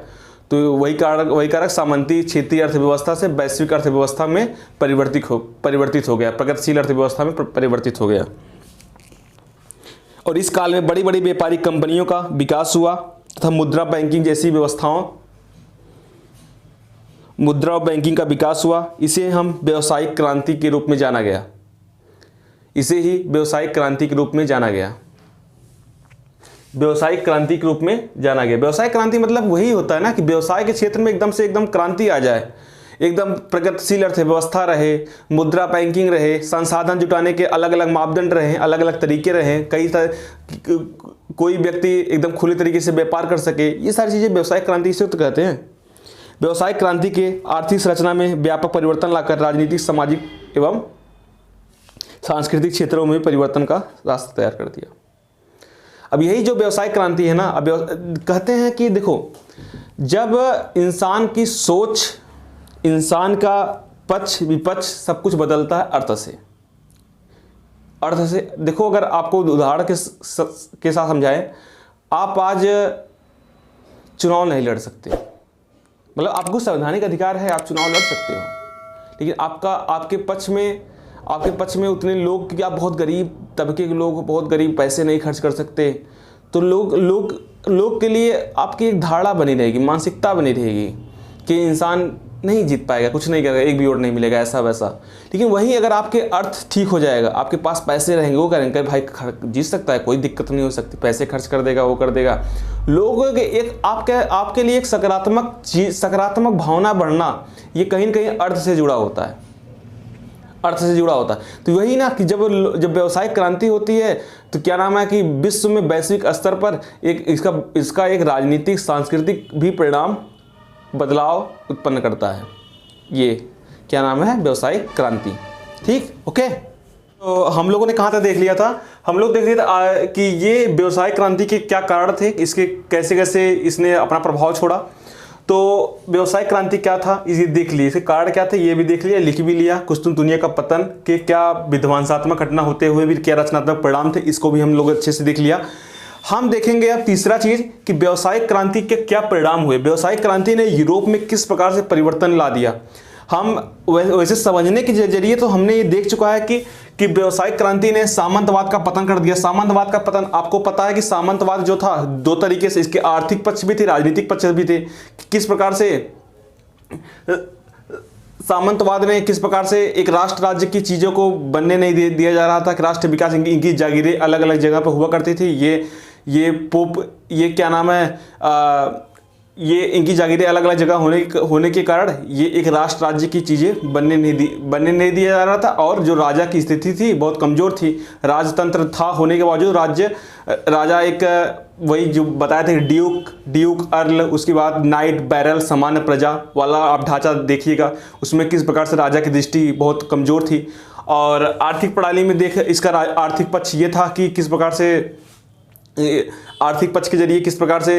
तो वही कारक सामंती क्षेत्रीय अर्थव्यवस्था से वैश्विक अर्थव्यवस्था में परिवर्तित हो गया, प्रगतिशील अर्थव्यवस्था में परिवर्तित हो गया। और इस काल में बड़ी बड़ी व्यापारिक कंपनियों का विकास हुआ तथा मुद्रा बैंकिंग और बैंकिंग का विकास हुआ। इसे हम व्यावसायिक क्रांति के रूप में जाना गया। व्यावसायिक क्रांति के रूप मतलब वही होता है ना कि व्यवसाय के क्षेत्र में एकदम क्रांति आ जाए, एकदम प्रगतिशील अर्थव्यवस्था रहे, मुद्रा बैंकिंग रहे, संसाधन जुटाने के अलग अलग मापदंड रहे, अलग अलग तरीके रहे, कोई व्यक्ति एकदम खुले तरीके से व्यापार कर सके। ये सारी चीज़ें व्यवसायिक क्रांति से तो कहते हैं। व्यवसायिक क्रांति के आर्थिक संरचना में व्यापक परिवर्तन लाकर राजनीतिक, सामाजिक एवं सांस्कृतिक क्षेत्रों में परिवर्तन का रास्ता तैयार कर दिया। अब यही जो व्यवसायिक क्रांति है ना, अब कहते हैं कि देखो, जब इंसान की सोच, इंसान का पक्ष विपक्ष सब कुछ बदलता है अर्थ से। देखो, अगर आपको उदाहरण के साथ समझाएं, आप आज चुनाव नहीं लड़ सकते, मतलब आपको संवैधानिक अधिकार है, आप चुनाव लड़ सकते हो, लेकिन आपके पक्ष में उतने लोग, क्योंकि आप बहुत गरीब तबके के लोग, बहुत गरीब, पैसे नहीं खर्च कर सकते, तो लोग के लिए आपकी एक धारणा बनी रहेगी, मानसिकता बनी रहेगी कि इंसान नहीं जीत पाएगा, कुछ नहीं करेगा, एक भी वोट नहीं मिलेगा, ऐसा वैसा। लेकिन वहीं अगर आपके अर्थ ठीक हो जाएगा, आपके पास पैसे रहेंगे, वो करेंगे भाई जीत सकता है, कोई दिक्कत नहीं हो सकती, पैसे खर्च कर देगा, वो कर देगा। लोगों के एक आपके लिए एक सकारात्मक भावना बढ़ना, ये कहीं ना कहीं अर्थ से जुड़ा होता है, तो वही ना कि जब व्यावसायिक क्रांति होती है तो क्या नाम है कि विश्व में वैश्विक स्तर पर इसका एक राजनीतिक, सांस्कृतिक भी परिणाम, बदलाव उत्पन्न करता है। ये क्या नाम है, व्यावसायिक क्रांति। ठीक, ओके। तो हम लोगों ने कहाँ तक देख लिया था, हम लोग देख लिया था कि ये व्यवसायिक क्रांति के क्या कारण थे, इसके कैसे कैसे इसने अपना प्रभाव छोड़ा। तो व्यवसायिक क्रांति क्या था ये देख लिए, इसके कारण क्या थे ये भी देख लिया, लिख भी लिया। कुछ तो दुनिया का पतन के क्या विध्वंसात्मक घटना होते हुए भी क्या रचनात्मक परिणाम थे, इसको भी हम लोग अच्छे से देख लिया। हम देखेंगे अब तीसरा चीज कि व्यवसायिक क्रांति के क्या परिणाम हुए, व्यवसायिक क्रांति ने यूरोप में किस प्रकार से परिवर्तन ला दिया। हम वैसे समझने के जरिए तो हमने ये देख चुका है कि व्यवसायिक क्रांति ने सामंतवाद का पतन कर दिया। सामंतवाद का पतन, आपको पता है कि सामंतवाद जो था दो तरीके से, इसके आर्थिक पक्ष भी थे, राजनीतिक पक्ष भी थे। किस प्रकार से सामंतवाद ने किस प्रकार से एक राष्ट्र राज्य की चीज़ों को बनने नहीं दिया जा रहा था कि राष्ट्र विकास, इनकी जागीरें अलग अलग जगह पर हुआ करती थी। ये पोप, ये क्या नाम है, ये इनकी जागीरें अलग अलग जगह होने के कारण ये एक राष्ट्र राज्य की चीज़ें बनने नहीं दिया जा रहा था। और जो राजा की स्थिति थी बहुत कमज़ोर थी, राजतंत्र था होने के बावजूद राजा एक वही जो बताए थे ड्यूक अर्ल, उसके बाद नाइट बैरल सामान्य प्रजा वाला आप ढांचा देखिएगा, उसमें किस प्रकार से राजा की दृष्टि बहुत कमज़ोर थी। और आर्थिक प्रणाली में इसका आर्थिक पक्ष ये था कि किस प्रकार से आर्थिक पक्ष के जरिए किस प्रकार से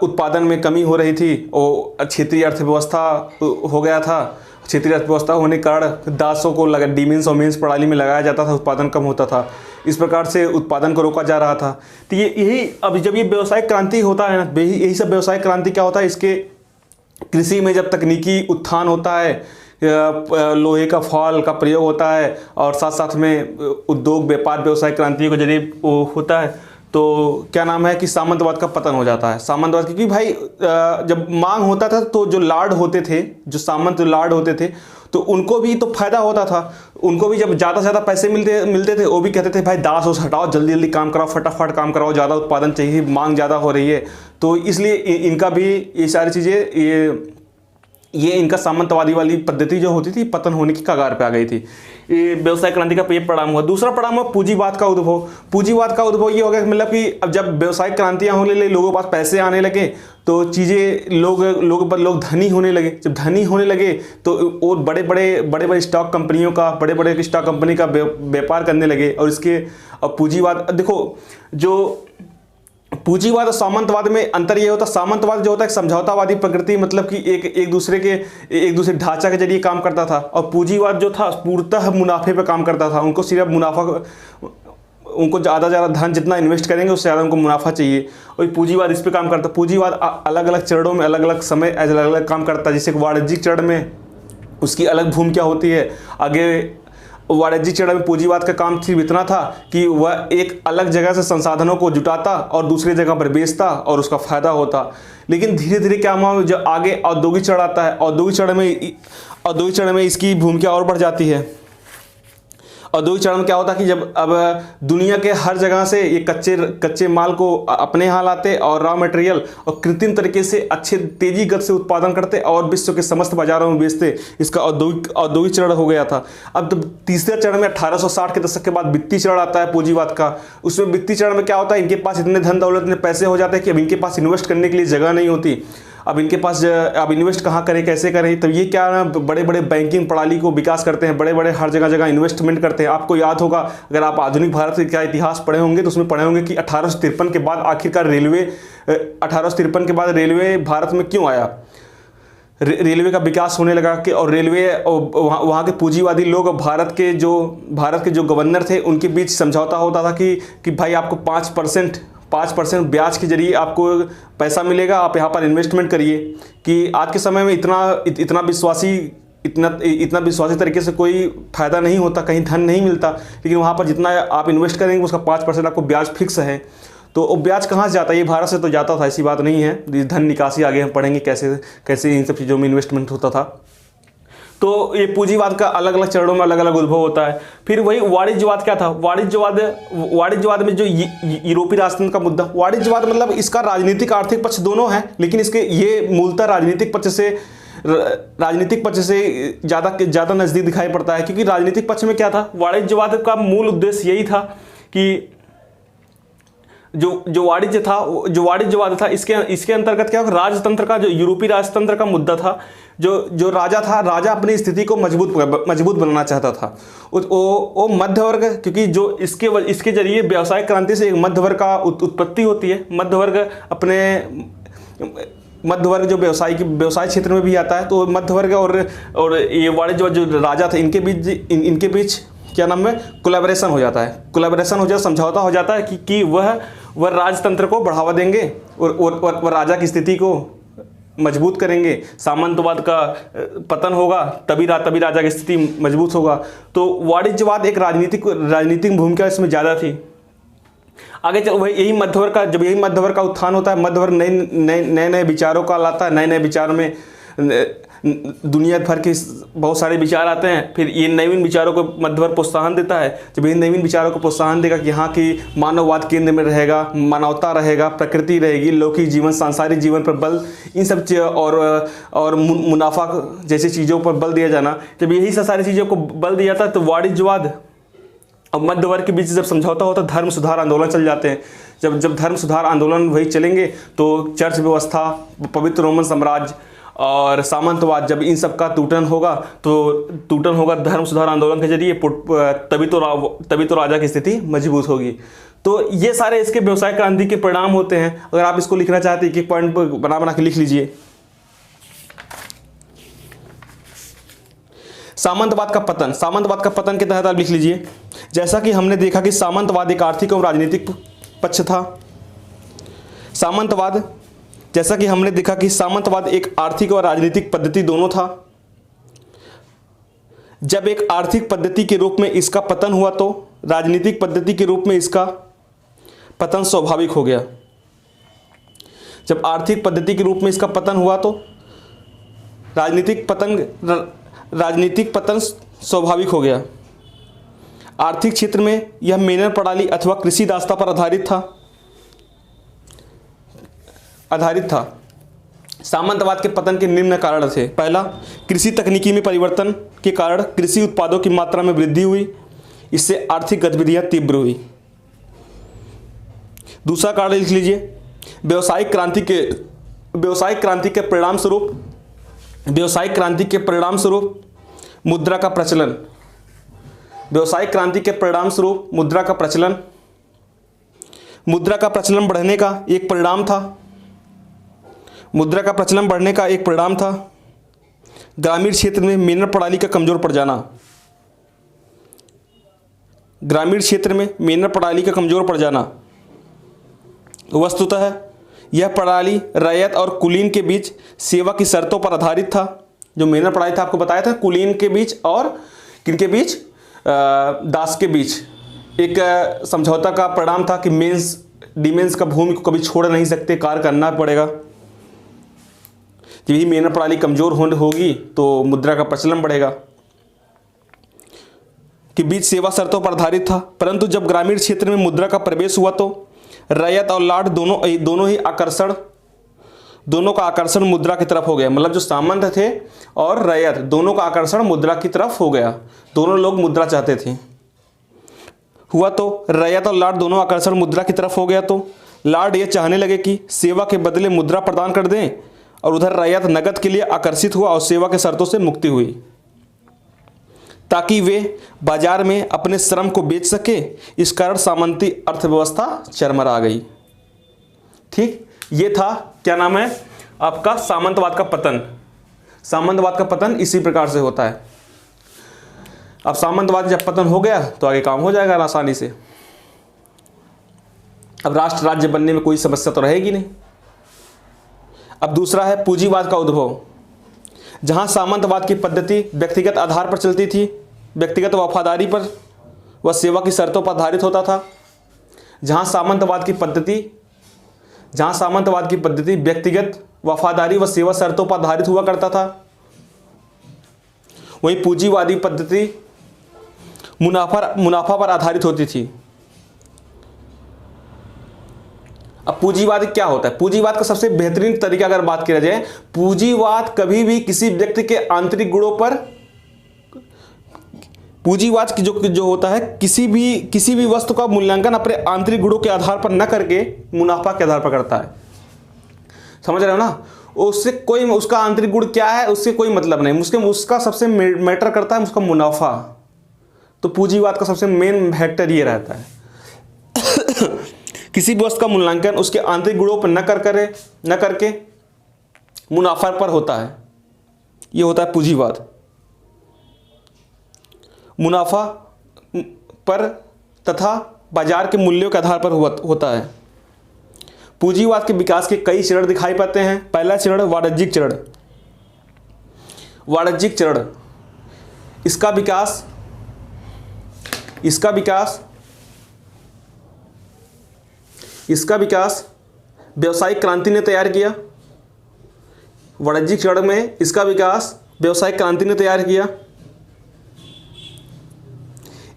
उत्पादन में कमी हो रही थी और क्षेत्रीय अर्थव्यवस्था हो गया था। क्षेत्रीय अर्थव्यवस्था होने के कारण दासों को डीमेंस और मेंस प्रणाली में लगाया जाता था, उत्पादन कम होता था। इस प्रकार से उत्पादन को रोका जा रहा था। तो यही अब जब ये व्यवसायिक क्रांति होता है ना, यही सब व्यवसायिक क्रांति क्या होता है, इसके कृषि में जब तकनीकी उत्थान होता है, लोहे का फॉल का प्रयोग होता है और साथ साथ में उद्योग व्यापार व्यवसायिक क्रांति के जरिए होता है, तो क्या नाम है कि सामंतवाद का पतन हो जाता है। सामंतवाद, क्योंकि भाई जब मांग होता था तो जो लार्ड होते थे, जो सामंत लार्ड होते थे, तो उनको भी तो फायदा होता था। उनको भी जब ज़्यादा से ज़्यादा पैसे मिलते थे, वो भी कहते थे भाई दास ओस हटाओ, जल्दी जल्दी काम कराओ, फटाफट काम कराओ, ज़्यादा उत्पादन चाहिए, मांग ज़्यादा हो रही है। तो इसलिए इनका भी ये सारी चीज़ें ये इनका सामंतवादी वाली पद्धति जो होती थी पतन होने की कगार पे आ गई थी। ये व्यवसाय क्रांति का ये परिणाम हुआ। दूसरा परिणाम हुआ पूंजीवाद का उद्भव। पूंजीवाद का उद्भव ये हो गया मतलब कि अब जब व्यवसायिक क्रांतियां होने लगी, लोगों के पास पैसे आने लगे, तो चीज़ें लोग धनी होने लगे। जब धनी होने लगे तो वो बड़े बड़े स्टॉक कंपनियों का, बड़े बड़े स्टॉक कंपनी का व्यापार करने लगे। और इसके पूंजीवाद, देखो जो पूंजीवाद और सामंतवाद में अंतर ये होता, सामंतवाद जो होता है एक समझौतावादी प्रकृति, मतलब कि एक दूसरे ढांचा के जरिए काम करता था। और पूंजीवाद जो था पूर्णतः मुनाफे पे काम करता था। उनको सिर्फ मुनाफा, उनको ज़्यादा धन जितना इन्वेस्ट करेंगे उससे ज़्यादा उनको मुनाफा चाहिए। और पूंजीवाद इस पे काम करता। पूंजीवाद अलग अलग चरणों में अलग अलग समय अलग अलग काम करता है। जैसे वाणिज्यिक चरण में उसकी अलग भूमिका होती है। आगे वाणिज्यिक चरण में पूंजीवाद का काम सिर्फ इतना था कि वह एक अलग जगह से संसाधनों को जुटाता और दूसरी जगह पर बेचता और उसका फायदा होता। लेकिन धीरे धीरे क्या हुआ, जब आगे औद्योगिक चरण आता है, औद्योगिक चरण में इसकी भूमिका और बढ़ जाती है। औद्योगिक चरण में क्या होता है कि जब अब दुनिया के हर जगह से ये कच्चे माल को अपने यहाँ लाते और रॉ मटेरियल और कृत्रिम तरीके से अच्छे तेजी गति से उत्पादन करते और विश्व के समस्त बाजारों में बेचते। इसका औद्योगिक चरण हो गया था। अब तो तीसरे चरण में 1860 के दशक के बाद वित्तीय चरण आता है पूंजीवाद का। उसमें वित्तीय चरण में क्या होता है, इनके पास इतने धन दौलत, इतने पैसे हो जाते हैं कि अब इनके पास इन्वेस्ट करने के लिए जगह नहीं होती। अब इनके पास अब इन्वेस्ट कहाँ करें, कैसे करें। तब ये क्या ना, बड़े बड़े बैंकिंग प्रणाली को विकास करते हैं, बड़े बड़े हर जगह इन्वेस्टमेंट करते हैं। आपको याद होगा, अगर आप आधुनिक भारत का इतिहास पढ़े होंगे तो उसमें पढ़े होंगे कि 1853 के बाद आखिरकार 1853 के बाद रेलवे भारत में क्यों आया। रेलवे का विकास होने लगा कि, और रेलवे वहाँ के पूंजीवादी लोग भारत के जो गवर्नर थे उनके बीच समझौता होता था कि भाई आपको 5% ब्याज के जरिए आपको पैसा मिलेगा, आप यहाँ पर इन्वेस्टमेंट करिए। कि आज के समय में इतना विश्वासी तरीके से कोई फायदा नहीं होता, कहीं धन नहीं मिलता। लेकिन वहाँ पर जितना आप इन्वेस्ट करेंगे उसका 5% आपको ब्याज फिक्स है। तो वो ब्याज कहाँ से जाता है, ये भारत से तो जाता था, ऐसी बात नहीं है। धन निकासी आगे हम पढ़ेंगे कैसे इन सब चीज़ों में इन्वेस्टमेंट होता था। तो ये पूंजीवाद का अलग अलग चरणों में अलग अलग उद्भव होता है। फिर वही वाणिज्यवाद क्या था, वाणिज्यवाद में जो यूरोपीय राजतंत्र का मुद्दा, वाणिज्यवाद मतलब इसका राजनीतिक आर्थिक पक्ष दोनों है, लेकिन इसके ये मूलतः राजनीतिक पक्ष से ज़्यादा नज़दीक दिखाई पड़ता है। क्योंकि राजनीतिक पक्ष में क्या था, वाणिज्यवाद का मूल उद्देश्य यही था कि जो वाणिज्यवाद था, इसके अंतर्गत क्या, राजतंत्र का, जो यूरोपीय राजतंत्र का मुद्दा था, जो राजा था, राजा अपनी स्थिति को मजबूत बनाना चाहता था। वो मध्य वर्ग, क्योंकि जो इसके जरिए व्यावसायिक क्रांति से एक मध्य वर्ग का उत्पत्ति होती है। मध्य वर्ग जो व्यवसाय क्षेत्र में भी आता है, तो मध्य वर्ग और ये वाणिज्य जो राजा थे, इनके बीच क्या नाम है, कोलैबोरेशन हो जाता है। कोलैबोरेशन हो जाता, समझौता हो जाता है कि वह राजतंत्र को बढ़ावा देंगे और राजा की स्थिति को मजबूत करेंगे। सामंतवाद का पतन होगा, तभी राजा की स्थिति मजबूत होगा। तो वाणिज्यवाद एक राजनीतिक भूमिका इसमें ज़्यादा थी। आगे चल वही यही मध्य वर्ग का उत्थान होता है, मध्य वर्ग नए विचारों का लाता है। नए विचारों में दुनिया भर के बहुत सारे विचार आते हैं। फिर ये नवीन विचारों को मध्य वर्ग प्रोत्साहन देता है। जब ये नवीन विचारों को प्रोत्साहन देगा कि यहाँ की मानववाद केंद्र में रहेगा, मानवता रहेगा, प्रकृति रहेगी, लौकिक जीवन, सांसारिक जीवन पर बल, इन सब और मुनाफा जैसी चीज़ों पर बल दिया जाना, जब यही सारी चीज़ों को बल दिया जाता है तो वाणिज्यवाद और मध्य वर्ग के बीच जब समझौता होता है, धर्म सुधार आंदोलन चल जाते हैं। जब धर्म सुधार आंदोलन वही चलेंगे तो चर्च व्यवस्था, पवित्र रोमन साम्राज्य और सामंतवाद, जब इन सब का टूटन होगा धर्म सुधार आंदोलन के जरिए, तभी तो राजा की स्थिति मजबूत होगी। तो ये सारे इसके व्यवसाय क्रांति के परिणाम होते हैं। अगर आप इसको लिखना चाहते हैं, एक पॉइंट बना के लिख लीजिए। सामंतवाद का पतन के तहत आप लिख लीजिए, जैसा कि हमने देखा कि सामंतवाद एक आर्थिक और राजनीतिक पक्ष था। जैसा कि हमने देखा कि सामंतवाद एक आर्थिक और राजनीतिक पद्धति दोनों था। जब एक आर्थिक पद्धति के रूप में इसका पतन हुआ तो राजनीतिक पद्धति के रूप में इसका पतन स्वाभाविक हो गया। जब आर्थिक पद्धति के रूप में इसका पतन हुआ तो राजनीतिक पतन स्वाभाविक हो गया। आर्थिक क्षेत्र में यह मेनर प्रणाली अथवा कृषि दास्ता पर आधारित था। सामंतवाद के पतन के निम्न कारण थे। पहला, कृषि तकनीकी में परिवर्तन के कारण कृषि उत्पादों की मात्रा में वृद्धि हुई, इससे आर्थिक गतिविधियां तीव्र हुई। दूसरा कारण लिख लीजिए, व्यावसायिक क्रांति के परिणाम स्वरूप मुद्रा का प्रचलन। व्यावसायिक क्रांति के परिणाम स्वरूप मुद्रा का प्रचलन बढ़ने का एक परिणाम था। ग्रामीण क्षेत्र में मेनर प्रणाली का कमजोर पड़ जाना। वस्तुतः यह प्रणाली रैयत और कुलीन के बीच सेवा की शर्तों पर आधारित था। जो मेनर प्रणाली था, आपको बताया था, कुलीन के बीच और किनके बीच, दास के बीच एक समझौता का परिणाम था कि डिमेंस का भूमि को कभी छोड़ नहीं सकते, कार्य करना पड़ेगा। यही मेनर प्रणाली कमजोर होगी तो मुद्रा का प्रचलन बढ़ेगा। के बीच सेवा शर्तों पर आधारित था। परंतु जब ग्रामीण क्षेत्र में मुद्रा का प्रवेश हुआ तो रैयत और लाट दोनों का आकर्षण मुद्रा की तरफ हो गया। मतलब जो सामंत थे और रैयत दोनों का आकर्षण मुद्रा की तरफ हो गया। दोनों लोग मुद्रा चाहते थे। हुआ तो रैयत और लाट दोनों आकर्षण मुद्रा की तरफ हो गया तो लाट ये चाहने लगे कि सेवा के बदले मुद्रा प्रदान कर दें, और उधर रैयत नगद के लिए आकर्षित हुआ और सेवा के शर्तों से मुक्ति हुई ताकि वे बाजार में अपने श्रम को बेच सके। इस कारण सामंती अर्थव्यवस्था चरमरा गई। ठीक, ये था क्या नाम है आपका, सामंतवाद का पतन। सामंतवाद का पतन इसी प्रकार से होता है। अब सामंतवाद जब पतन हो गया तो आगे काम हो जाएगा आसानी से। अब राष्ट्र राज्य बनने में कोई समस्या तो रहेगी नहीं। अब दूसरा है पूंजीवाद का उद्भव। जहां सामंतवाद की पद्धति व्यक्तिगत आधार पर चलती थी, व्यक्तिगत वफादारी पर व सेवा की शर्तों पर आधारित होता था। जहां सामंतवाद की पद्धति व्यक्तिगत वफादारी व सेवा शर्तों पर आधारित हुआ करता था, वहीं पूंजीवादी पद्धति मुनाफा पर आधारित होती थी। अब पूंजीवाद क्या होता है? पूंजीवाद का सबसे बेहतरीन तरीका अगर बात किया जाए, पूंजीवाद कभी भी किसी व्यक्ति के आंतरिक गुणों पर, पूंजीवाद की जो होता है, किसी भी वस्तु का मूल्यांकन अपने आंतरिक गुणों के आधार पर न करके मुनाफा के आधार पर करता है। समझ रहे हो ना? उससे कोई, उसका आंतरिक गुण क्या है उससे कोई मतलब नहीं, उसका सबसे मैटर करता है उसका मुनाफा। तो पूंजीवाद का सबसे मेन फैक्टर ये रहता है किसी भी वस्तु का मूल्यांकन उसके आंतरिक गुणों पर न करके मुनाफा पर होता है। ये होता है पूंजीवाद, मुनाफा पर तथा बाजार के मूल्यों के आधार पर होता है। पूंजीवाद के विकास के कई चरण दिखाई पड़ते हैं। पहला चरण वाणिज्यिक चरण। वाणिज्यिक चरण, इसका विकास व्यावसायिक क्रांति ने तैयार किया। वाणिज्यिक चरण में इसका विकास व्यावसायिक क्रांति ने तैयार किया।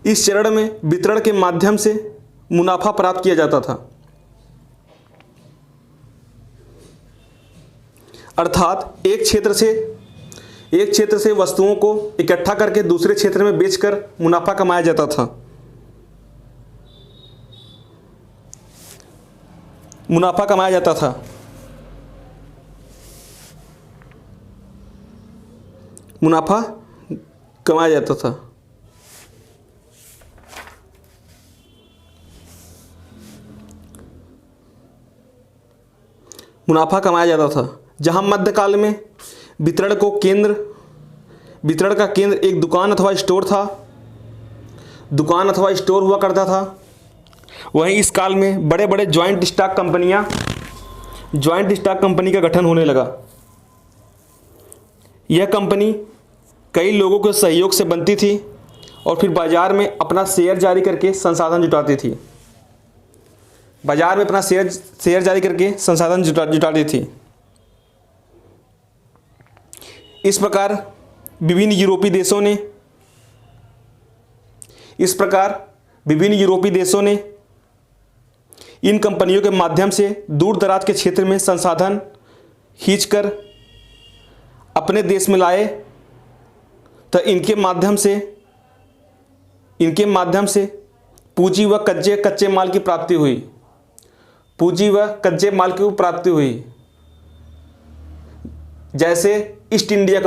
इस चरण में वितरण के माध्यम से मुनाफा प्राप्त किया जाता था, अर्थात एक क्षेत्र से वस्तुओं को इकट्ठा करके दूसरे क्षेत्र में बेचकर मुनाफा कमाया जाता था। मुनाफा कमाया जाता था। मुनाफा कमाया जाता था। मुनाफा कमाया जाता था। जहां मध्यकाल में वितरण का केंद्र एक दुकान अथवा स्टोर हुआ करता था, वहीं इस काल में बड़े बड़े ज्वाइंट स्टॉक कंपनी का गठन होने लगा। यह कंपनी कई लोगों के सहयोग से बनती थी और फिर बाजार में अपना शेयर जारी करके संसाधन जुटाती थी। इस प्रकार विभिन्न यूरोपीय देशों ने इन कंपनियों के माध्यम से दूर दराज के क्षेत्र में संसाधन खींचकर अपने देश में लाए, तो इनके माध्यम से पूंजी व कच्चे माल की प्राप्ति हुई। जैसे ईस्ट इंडिया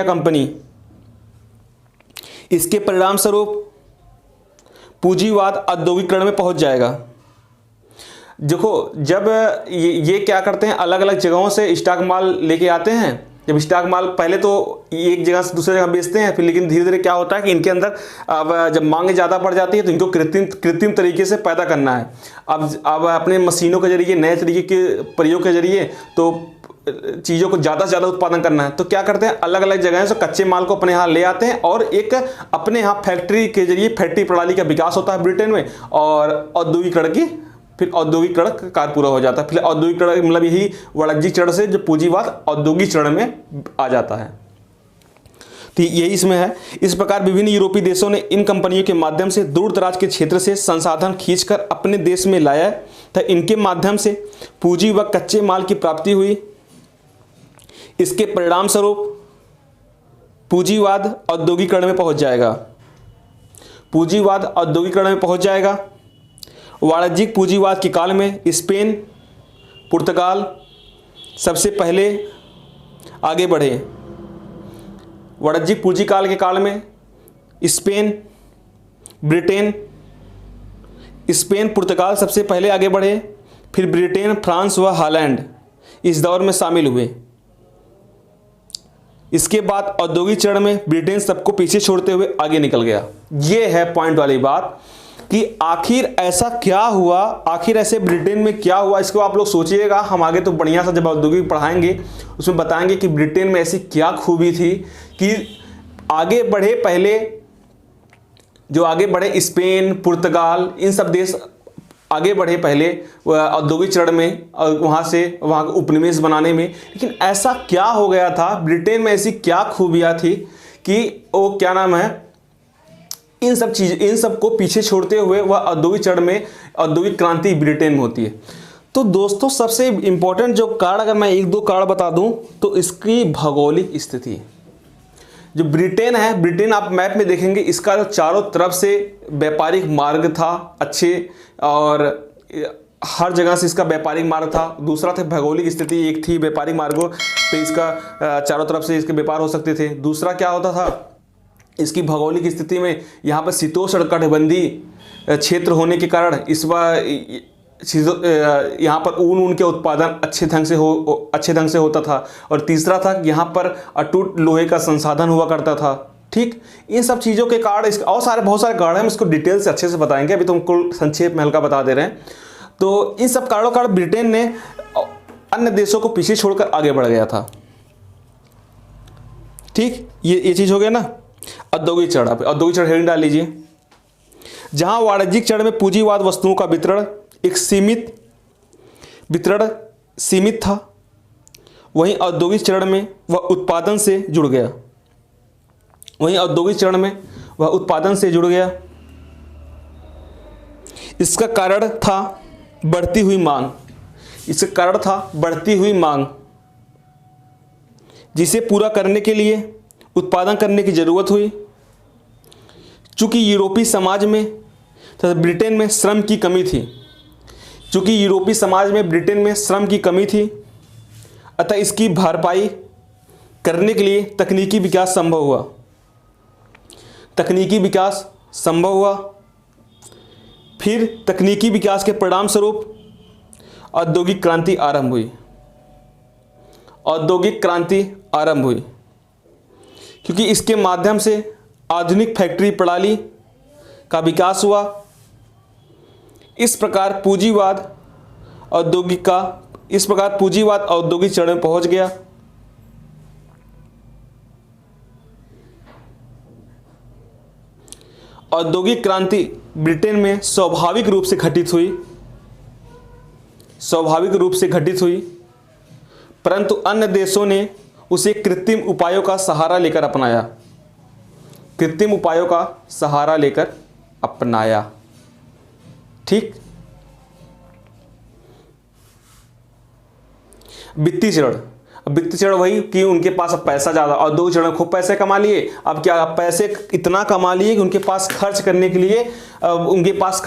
कंपनी। इसके परिणाम स्वरूप पूंजीवाद औद्योगिकरण में पहुंच जाएगा। देखो, जब ये क्या करते हैं, अलग अलग जगहों से स्टॉक माल लेके आते हैं। जब स्टॉक माल पहले तो एक जगह से दूसरे जगह बेचते हैं, फिर लेकिन धीरे धीरे क्या होता है कि इनके अंदर अब जब मांग ज़्यादा बढ़ जाती है तो इनको कृत्रिम तरीके से पैदा करना है। अब अपने मशीनों के जरिए, नए तरीके के प्रयोग के जरिए तो चीज़ों को ज़्यादा से ज़्यादा उत्पादन करना है। तो क्या करते हैं, अलग अलग जगह से कच्चे माल को अपने यहाँ ले आते हैं और एक अपने यहाँ फैक्ट्री के जरिए फैक्ट्री प्रणाली का विकास होता है ब्रिटेन में, और औद्योगिकरण का कार्य पूरा हो जाता है। फिर औद्योगिकरण मतलब यही वाणिज्यिक चरण से जो पूंजीवाद औद्योगिक चरण में आ जाता है। तो यही इसमें है। इस प्रकार विभिन्न यूरोपीय देशों ने इन कंपनियों के माध्यम से दूर दराज के क्षेत्र से संसाधन खींचकर अपने देश में लाया, तो इनके माध्यम से पूंजी व कच्चे माल की प्राप्ति हुई। इसके परिणाम स्वरूप पूंजीवाद औद्योगिकरण में पहुंच जाएगा। वाणिज्यिक पूंजीवाद के काल में स्पेन, पुर्तगाल सबसे पहले आगे बढ़े। वाणिज्यिक पूंजी काल के काल में स्पेन, पुर्तगाल सबसे पहले आगे बढ़े, फिर ब्रिटेन, फ्रांस व हॉलैंड इस दौर में शामिल हुए। इसके बाद औद्योगिक चरण में ब्रिटेन सबको पीछे छोड़ते हुए आगे निकल गया। ये है पॉइंट वाली बात कि आखिर ऐसा क्या हुआ, आखिर ऐसे ब्रिटेन में क्या हुआ, इसको आप लोग सोचिएगा। हम आगे तो बढ़िया सा जब औद्योगिक पढ़ाएंगे उसमें बताएंगे कि ब्रिटेन में ऐसी क्या खूबी थी कि आगे बढ़े। पहले जो आगे बढ़े स्पेन, पुर्तगाल, इन सब देश आगे बढ़े पहले औद्योगिक चरण में और वहाँ उपनिवेश बनाने में। लेकिन ऐसा क्या हो गया था ब्रिटेन में, ऐसी क्या खूबियाँ थी कि वो क्या नाम है, इन सब को पीछे छोड़ते हुए वह औद्योगिक चरण में औद्योगिक क्रांति ब्रिटेन में होती है। तो दोस्तों, सबसे इंपॉर्टेंट जो कारण, अगर मैं एक दो कारण बता दूं तो इसकी भौगोलिक स्थिति। जो ब्रिटेन है, ब्रिटेन आप मैप में देखेंगे, इसका जो चारों तरफ से व्यापारिक मार्ग था अच्छे, और हर जगह से इसका व्यापारिक मार्ग था। दूसरा था भौगोलिक स्थिति, एक थी व्यापारिक मार्गों पे इसका चारों तरफ से इसके व्यापार हो सकते थे। दूसरा क्या होता था, इसकी भौगोलिक स्थिति में यहाँ पर शीतोष्ण कटिबंधीय क्षेत्र होने के कारण इस बार यहाँ पर ऊन के उत्पादन अच्छे ढंग से होता था। और तीसरा था कि यहाँ पर अटूट लोहे का संसाधन हुआ करता था। ठीक, इन सब चीज़ों के कारण और बहुत सारे कारण हम इसको डिटेल से अच्छे से बताएंगे, अभी तुमको संक्षेप में हल्का बता दे रहे हैं। तो इन सब कारणों कारण ब्रिटेन ने अन्य देशों को पीछे छोड़कर आगे बढ़ गया था। ठीक, ये चीज़ हो गया ना। औद्योगिक चरण, औद्योगिक चरण हेडिंग डाल लीजिए। जहां वाणिज्यिक चरण में पूंजीवाद वस्तुओं का वितरण एक सीमित था, वहीं औद्योगिक चरण में वह उत्पादन से जुड़ गया। इसका कारण था बढ़ती हुई मांग, जिसे पूरा करने के लिए उत्पादन करने की जरूरत हुई। चूंकि यूरोपीय समाज में तथा ब्रिटेन में श्रम की कमी थी, अतः इसकी भरपाई करने के लिए तकनीकी विकास संभव हुआ। फिर तकनीकी विकास के परिणाम स्वरूप औद्योगिक क्रांति आरंभ हुई, क्योंकि इसके माध्यम से आधुनिक फैक्ट्री प्रणाली का विकास हुआ। इस प्रकार पूंजीवाद औद्योगिक चरण में पहुंच गया। औद्योगिक क्रांति ब्रिटेन में स्वाभाविक रूप से घटित हुई, परंतु अन्य देशों ने उसे कृत्रिम उपायों का सहारा लेकर अपनाया। ठीक, वित्तीय चरण वही कि उनके पास अब पैसा ज़्यादा, औद्योगिक चरण खूब पैसे कमा लिए। अब क्या, पैसे इतना कमा लिए कि उनके पास खर्च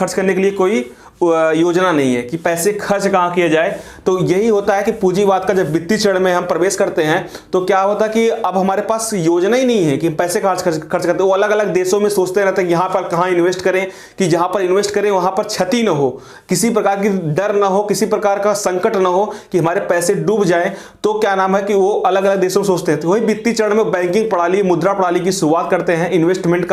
करने के लिए कोई योजना नहीं है कि पैसे खर्च कहाँ किया जाए। तो यही होता है कि पूंजीवाद का जब वित्तीय चरण में हम प्रवेश करते हैं तो क्या होता है कि अब हमारे पास योजना ही नहीं है कि पैसे खर्च करते। वो अलग अलग देशों में सोचते रहते हैं यहाँ पर कहाँ इन्वेस्ट करें, कि जहाँ पर इन्वेस्ट करें वहाँ पर क्षति न हो, किसी प्रकार की डर ना हो, किसी प्रकार का संकट ना हो कि हमारे पैसे डूब जाएं। तो क्या नाम है कि वो अलग अलग देशों में सोचते हैं। तो वही वित्तीय चरण में बैंकिंग प्रणाली, मुद्रा प्रणाली की शुरुआत करते हैं। इन्वेस्टमेंट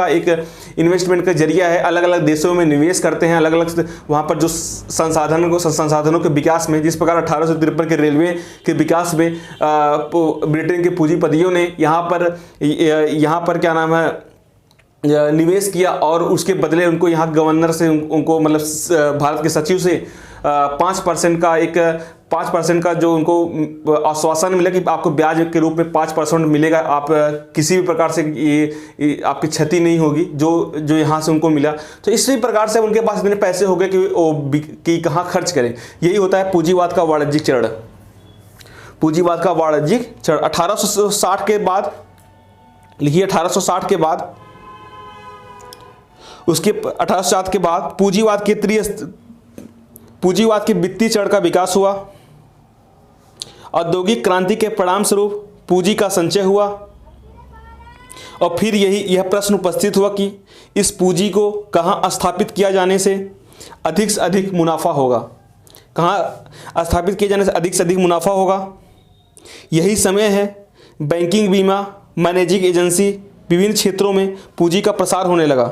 का जरिया है, अलग अलग देशों में निवेश करते हैं, अलग अलग वहाँ पर जो संसाधनों के विकास में, जिस प्रकार 1853 के रेलवे के विकास में ब्रिटेन के पूंजीपतियों ने यहाँ पर क्या नाम है निवेश किया, और उसके बदले उनको यहाँ गवर्नर से उनको मतलब भारत के सचिव से 5% का जो उनको आश्वासन मिला कि आपको ब्याज के रूप में 5% मिलेगा, आप किसी भी प्रकार से ये आपकी क्षति नहीं होगी, जो यहाँ से उनको मिला। तो इसी प्रकार से उनके पास इतने पैसे हो गए कि कहाँ खर्च करें। यही होता है पूंजीवाद का वाणिज्यिक चरण। 1860 के बाद लिखिए, 1860 के बाद उसके 1860 के बाद पूंजीवाद के वित्तीय चरण का विकास हुआ। औद्योगिक क्रांति के परिणाम स्वरूप पूंजी का संचय हुआ, और फिर यह प्रश्न उपस्थित हुआ कि इस पूंजी को कहाँ स्थापित किया जाने से अधिक से अधिक मुनाफा होगा। यही समय है बैंकिंग, बीमा, मैनेजिंग एजेंसी, विभिन्न क्षेत्रों में पूंजी का प्रसार होने लगा।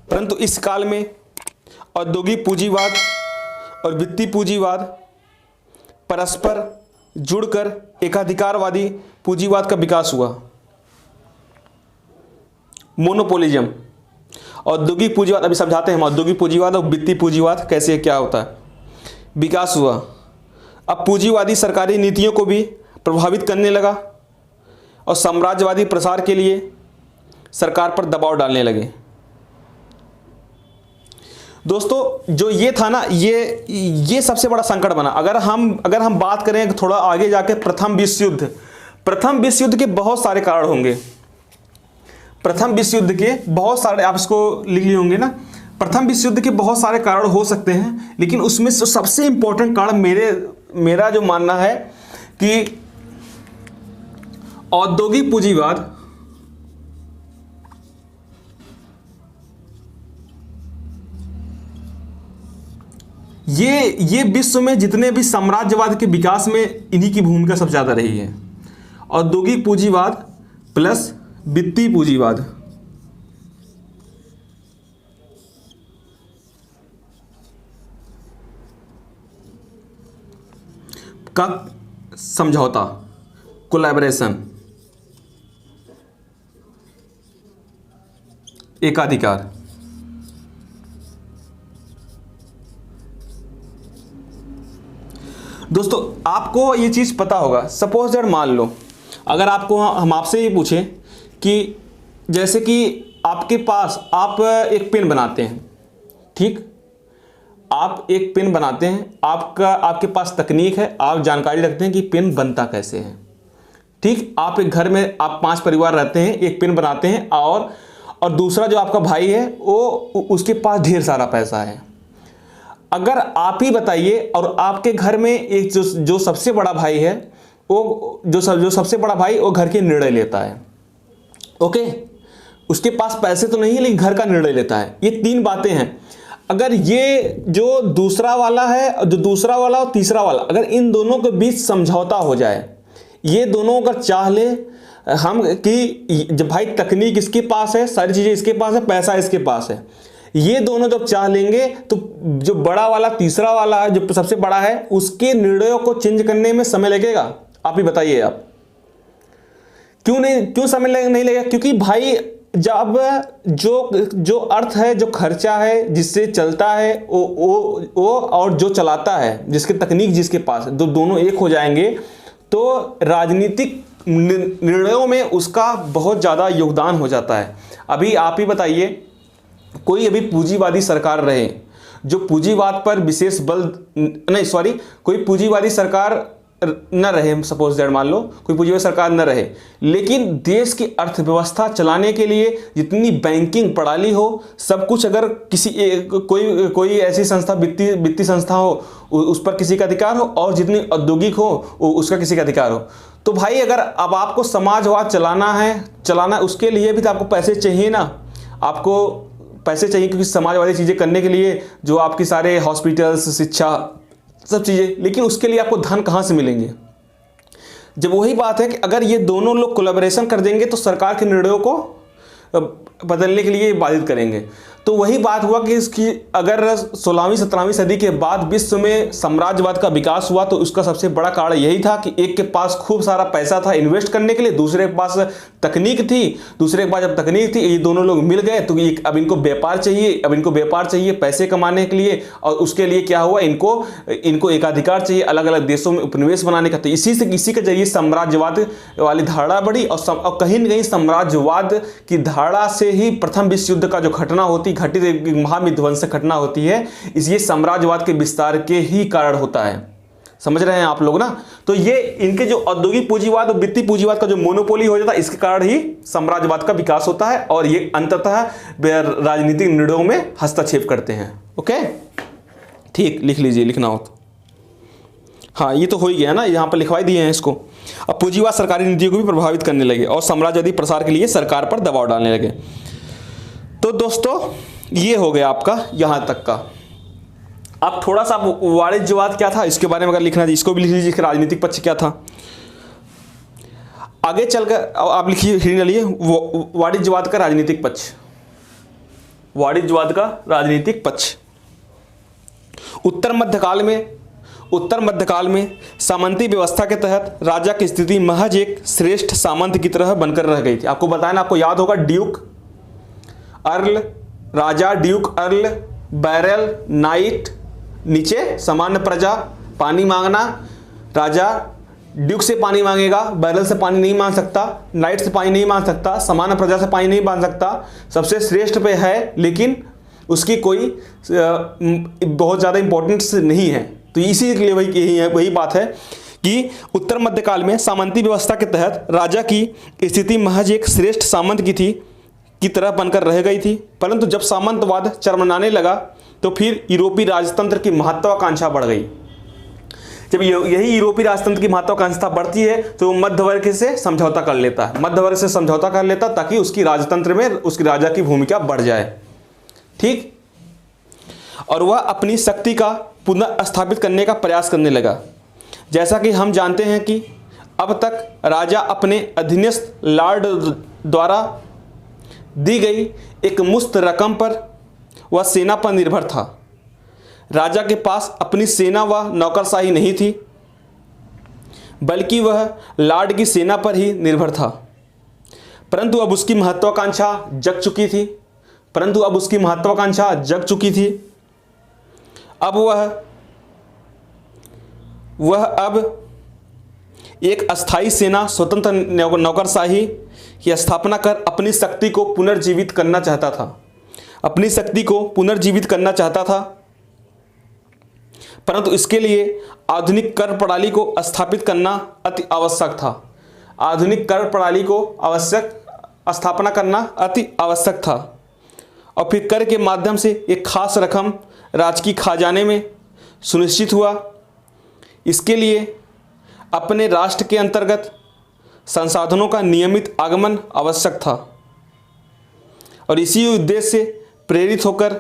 परंतु इस काल में औद्योगिक पूंजीवाद और वित्तीय पूंजीवाद परस्पर जुड़कर एकाधिकारवादी पूंजीवाद का विकास हुआ। मोनोपोलिज्म, औद्योगिक पूंजीवाद, अभी समझाते हैं हम औद्योगिक पूंजीवाद और वित्तीय पूंजीवाद कैसे क्या होता है, विकास हुआ। अब पूंजीवादी सरकारी नीतियों को भी प्रभावित करने लगा और साम्राज्यवादी प्रसार के लिए सरकार पर दबाव डालने लगे। दोस्तों जो ये था ना, ये सबसे बड़ा संकट बना। अगर हम बात करें थोड़ा आगे जाके प्रथम विश्व युद्ध के बहुत सारे कारण होंगे। प्रथम विश्व युद्ध के बहुत सारे, आप इसको लिख लिए होंगे ना। प्रथम विश्व युद्ध के बहुत सारे कारण हो सकते हैं, लेकिन उसमें से सबसे इंपॉर्टेंट कारण मेरा जो मानना है कि औद्योगिक पूंजीवाद ये विश्व में जितने भी साम्राज्यवाद के विकास में इन्हीं की भूमिका सबसे ज़्यादा रही है। औद्योगिक पूंजीवाद प्लस वित्तीय पूंजीवाद का समझौता, कोलैबोरेशन, एकाधिकार। दोस्तों आपको ये चीज़ पता होगा, सपोज दैट मान लो अगर आपको हम आपसे ये पूछें कि जैसे कि आपके पास आप एक पेन बनाते हैं, ठीक, आप एक पेन बनाते हैं, आपके पास तकनीक है, आप जानकारी रखते हैं कि पेन बनता कैसे है, ठीक। आप एक घर में आप 5 परिवार रहते हैं, एक पेन बनाते हैं और दूसरा जो आपका भाई है वो उसके पास ढेर सारा पैसा है। अगर आप ही बताइए, और आपके घर में एक जो सबसे बड़ा भाई है वो जो सबसे बड़ा भाई वो घर के निर्णय लेता है, ओके, उसके पास पैसे तो नहीं है लेकिन घर का निर्णय लेता है। ये 3 बातें हैं। अगर ये जो दूसरा वाला है, जो दूसरा वाला और तीसरा वाला, अगर इन दोनों के बीच समझौता हो जाए, ये दोनों अगर चाह ले हम कि जब भाई तकनीक इसके पास है, सारी चीज़ें इसके पास है, पैसा इसके पास है, ये दोनों जब चाह लेंगे तो जो बड़ा वाला तीसरा वाला है, जो सबसे बड़ा है, उसके निर्णयों को चेंज करने में समय लगेगा। आप ही बताइए, आप क्यों समय नहीं लगेगा? क्योंकि भाई जब जो अर्थ है, जो खर्चा है, जिससे चलता है वो और जो चलाता है, जिसके तकनीक जिसके पास है, दोनों एक हो जाएंगे तो राजनीतिक निर्णयों में उसका बहुत ज़्यादा योगदान हो जाता है। अभी आप ही बताइए, कोई अभी पूंजीवादी सरकार रहे जो पूंजीवाद पर विशेष बल नहीं, सॉरी, कोई पूंजीवादी सरकार न रहे, सपोज दैट मान लो कोई पूंजीवादी सरकार न रहे, लेकिन देश की अर्थव्यवस्था चलाने के लिए जितनी बैंकिंग प्रणाली हो, सब कुछ अगर कोई ऐसी संस्था, वित्तीय संस्था हो, उस पर किसी का अधिकार हो, और जितनी औद्योगिक हो उसका किसी का अधिकार हो, तो भाई अगर अब आपको समाजवाद चलाना उसके लिए भी तो आपको पैसे चाहिए ना। आपको पैसे चाहिए क्योंकि समाजवादी चीज़ें करने के लिए जो आपके सारे हॉस्पिटल्स, शिक्षा, सब चीज़ें, लेकिन उसके लिए आपको धन कहाँ से मिलेंगे? जब वही बात है कि अगर ये दोनों लोग कोलैबोरेशन कर देंगे तो सरकार के निर्णयों को बदलने के लिए बाधित करेंगे। तो वही बात हुआ कि इसकी अगर 16वीं 17वीं सदी के बाद विश्व में साम्राज्यवाद का विकास हुआ तो उसका सबसे बड़ा कारण यही था कि एक के पास खूब सारा पैसा था इन्वेस्ट करने के लिए, दूसरे के पास तकनीक थी, दूसरे के पास जब तकनीक थी, ये दोनों लोग मिल गए तो अब इनको व्यापार चाहिए पैसे कमाने के लिए, और उसके लिए क्या हुआ, इनको एकाधिकार चाहिए, अलग अलग देशों में उपनिवेश बनाने का। तो इसी के जरिए साम्राज्यवाद वाली धारणा बढ़ी, और कहीं न कहीं साम्राज्यवाद की धारणा से ही प्रथम विश्व युद्ध का जो घटित एक महाविध्वंसक घटना होती है, इसलिए साम्राज्यवाद के विस्तार के ही कारण होता है। समझ रहे हैं आप लोग ना? तो ये इनके जो औद्योगिक पूंजीवाद और वित्तीय पूंजीवाद का जो मोनोपोली हो जाता है, इसके कारण ही साम्राज्यवाद का विकास होता है, और ये अंततः राजनीतिक निर्णयों में हस्तक्षेप करते हैं। ओके, ठीक, लिख लीजिए, लिखना हो तो। हाँ, ये तो हो ही गया ना, यहाँ पर लिखवाई दिए हैं इसको। अब पूंजीवाद सरकारी नीतियों को भी प्रभावित करने लगे और साम्राज्यवादी प्रसार के लिए सरकार पर दबाव डालने लगे। तो दोस्तों ये हो गया आपका यहाँ तक का। अब थोड़ा सा वाणिज्यवाद क्या था इसके बारे में अगर लिखना है, इसको भी लिख लीजिए, राजनीतिक पक्ष क्या था। आगे चलकर आप लिखिए वाणिज्यवाद का राजनीतिक पक्ष। वाणिज्यवाद का राजनीतिक पक्ष उत्तर मध्यकाल में सामंती व्यवस्था के तहत राजा की स्थिति महज एक श्रेष्ठ सामंत की तरह बनकर रह गई थी। आपको बताया ना, आपको याद होगा, ड्यूक, अर्ल, राजा, ड्यूक, अर्ल, बैरल, नाइट, नीचे सामान्य प्रजा, पानी मांगना, राजा ड्यूक से पानी मांगेगा, बैरल से पानी नहीं मांग सकता, नाइट से पानी नहीं मांग सकता, सामान्य प्रजा से पानी नहीं मांग सकता, सबसे श्रेष्ठ पे है लेकिन उसकी कोई बहुत ज़्यादा इंपॉर्टेंस नहीं है। तो इसी के लिए वही बात है कि उत्तर मध्यकाल में सामंती व्यवस्था के तहत राजा की स्थिति महज एक श्रेष्ठ सामंत की की तरह बनकर रह गई थी, परंतु जब सामंतवाद चरमराने लगा तो फिर यूरोपीय राजतंत्र की महत्वाकांक्षा बढ़ गई। जब यही यूरोपीय राजतंत्र की महत्वाकांक्षा बढ़ती है तो वो मध्य वर्ग से समझौता कर लेता है, मध्य वर्ग से समझौता कर लेता ताकि उसकी राजतंत्र में उसकी राजा की भूमिका बढ़ जाए। ठीक, और वह अपनी शक्ति का पुनः स्थापित करने का प्रयास करने लगा। जैसा कि हम जानते हैं कि अब तक राजा अपने अधीनस्थ लॉर्ड द्वारा दी गई एक मुश्त रकम पर वह सेना पर निर्भर था। राजा के पास अपनी सेना व नौकरशाही नहीं थी, बल्कि वह लॉर्ड की सेना पर ही निर्भर था। परंतु अब उसकी महत्वाकांक्षा जग चुकी थी, अब वह अब एक अस्थाई सेना स्वतंत्र नौकरशाही की स्थापना कर अपनी शक्ति को पुनर्जीवित करना चाहता था, परंतु इसके लिए आधुनिक कर प्रणाली को स्थापित करना अति आवश्यक था। और फिर कर के माध्यम से एक खास रकम राजकीय खजाने में सुनिश्चित हुआ। इसके लिए अपने राष्ट्र के अंतर्गत संसाधनों का नियमित आगमन आवश्यक था, और इसी उद्देश्य से प्रेरित होकर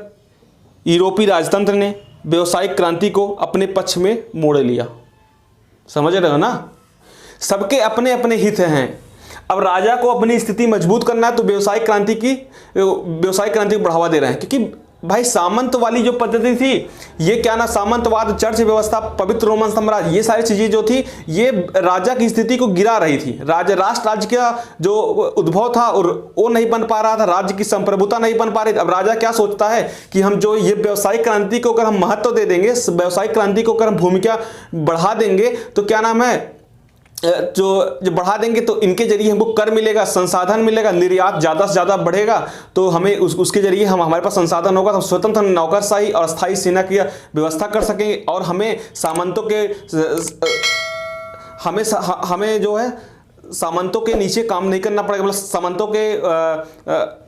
यूरोपीय राजतंत्र ने व्यावसायिक क्रांति को अपने पक्ष में मोड़ लिया। समझ रहे हो ना, सबके अपने अपने हित हैं। अब राजा को अपनी स्थिति मजबूत करना है तो व्यावसायिक क्रांति को बढ़ावा दे रहे हैं, क्योंकि भाई सामंत वाली जो पद्धति थी, ये क्या ना, सामंतवाद, चर्च व्यवस्था, पवित्र रोमन साम्राज्य, ये सारी चीजें जो थी ये राजा की स्थिति को गिरा रही थी। राष्ट्र का जो उद्भव था और वो नहीं बन पा रहा था, राज्य की संप्रभुता नहीं बन पा रही। अब राजा क्या सोचता है कि हम जो ये व्यावसायिक क्रांति को अगर हम महत्व दे देंगे, व्यावसायिक क्रांति को अगर हम भूमिका बढ़ा देंगे तो क्या नाम है, जो बढ़ा देंगे तो इनके जरिए हमको कर मिलेगा, संसाधन मिलेगा, निर्यात ज़्यादा से ज़्यादा बढ़ेगा, तो हमें उसके जरिए हमारे पास संसाधन होगा तो स्वतंत्र नौकरशाही और अस्थायी सेना की व्यवस्था कर सकेंगे, और हमें सामंतों के नीचे काम नहीं करना पड़ेगा, मतलब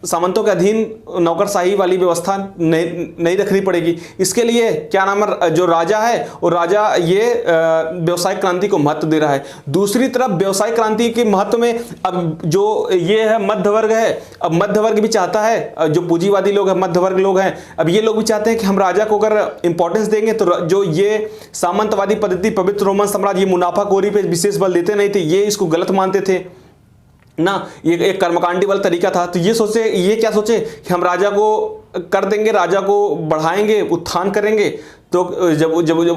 सामंतों के अधीन नौकरशाही वाली व्यवस्था नहीं रखनी पड़ेगी। इसके लिए क्या नाम है, जो राजा है और राजा ये व्यवसायिक क्रांति को महत्व दे रहा है। दूसरी तरफ व्यवसायिक क्रांति के महत्व में अब जो ये है मध्य वर्ग है, अब मध्य वर्ग भी चाहता है, जो पूंजीवादी लोग हैं, मध्य वर्ग लोग हैं, अब ये लोग भी चाहते हैं कि हम राजा को अगर इंपॉर्टेंस देंगे तो जो ये सामंतवादी पद्धति, पवित्र रोमन साम्राज्य, ये मुनाफाखोरी पे विशेष बल देते नहीं थे, ये इसको गलत मानते थे ना, ये एक कर्मकांडी वाला तरीका था। तो ये क्या सोचे कि हम राजा को कर देंगे, राजा को बढ़ाएंगे, उत्थान करेंगे, तो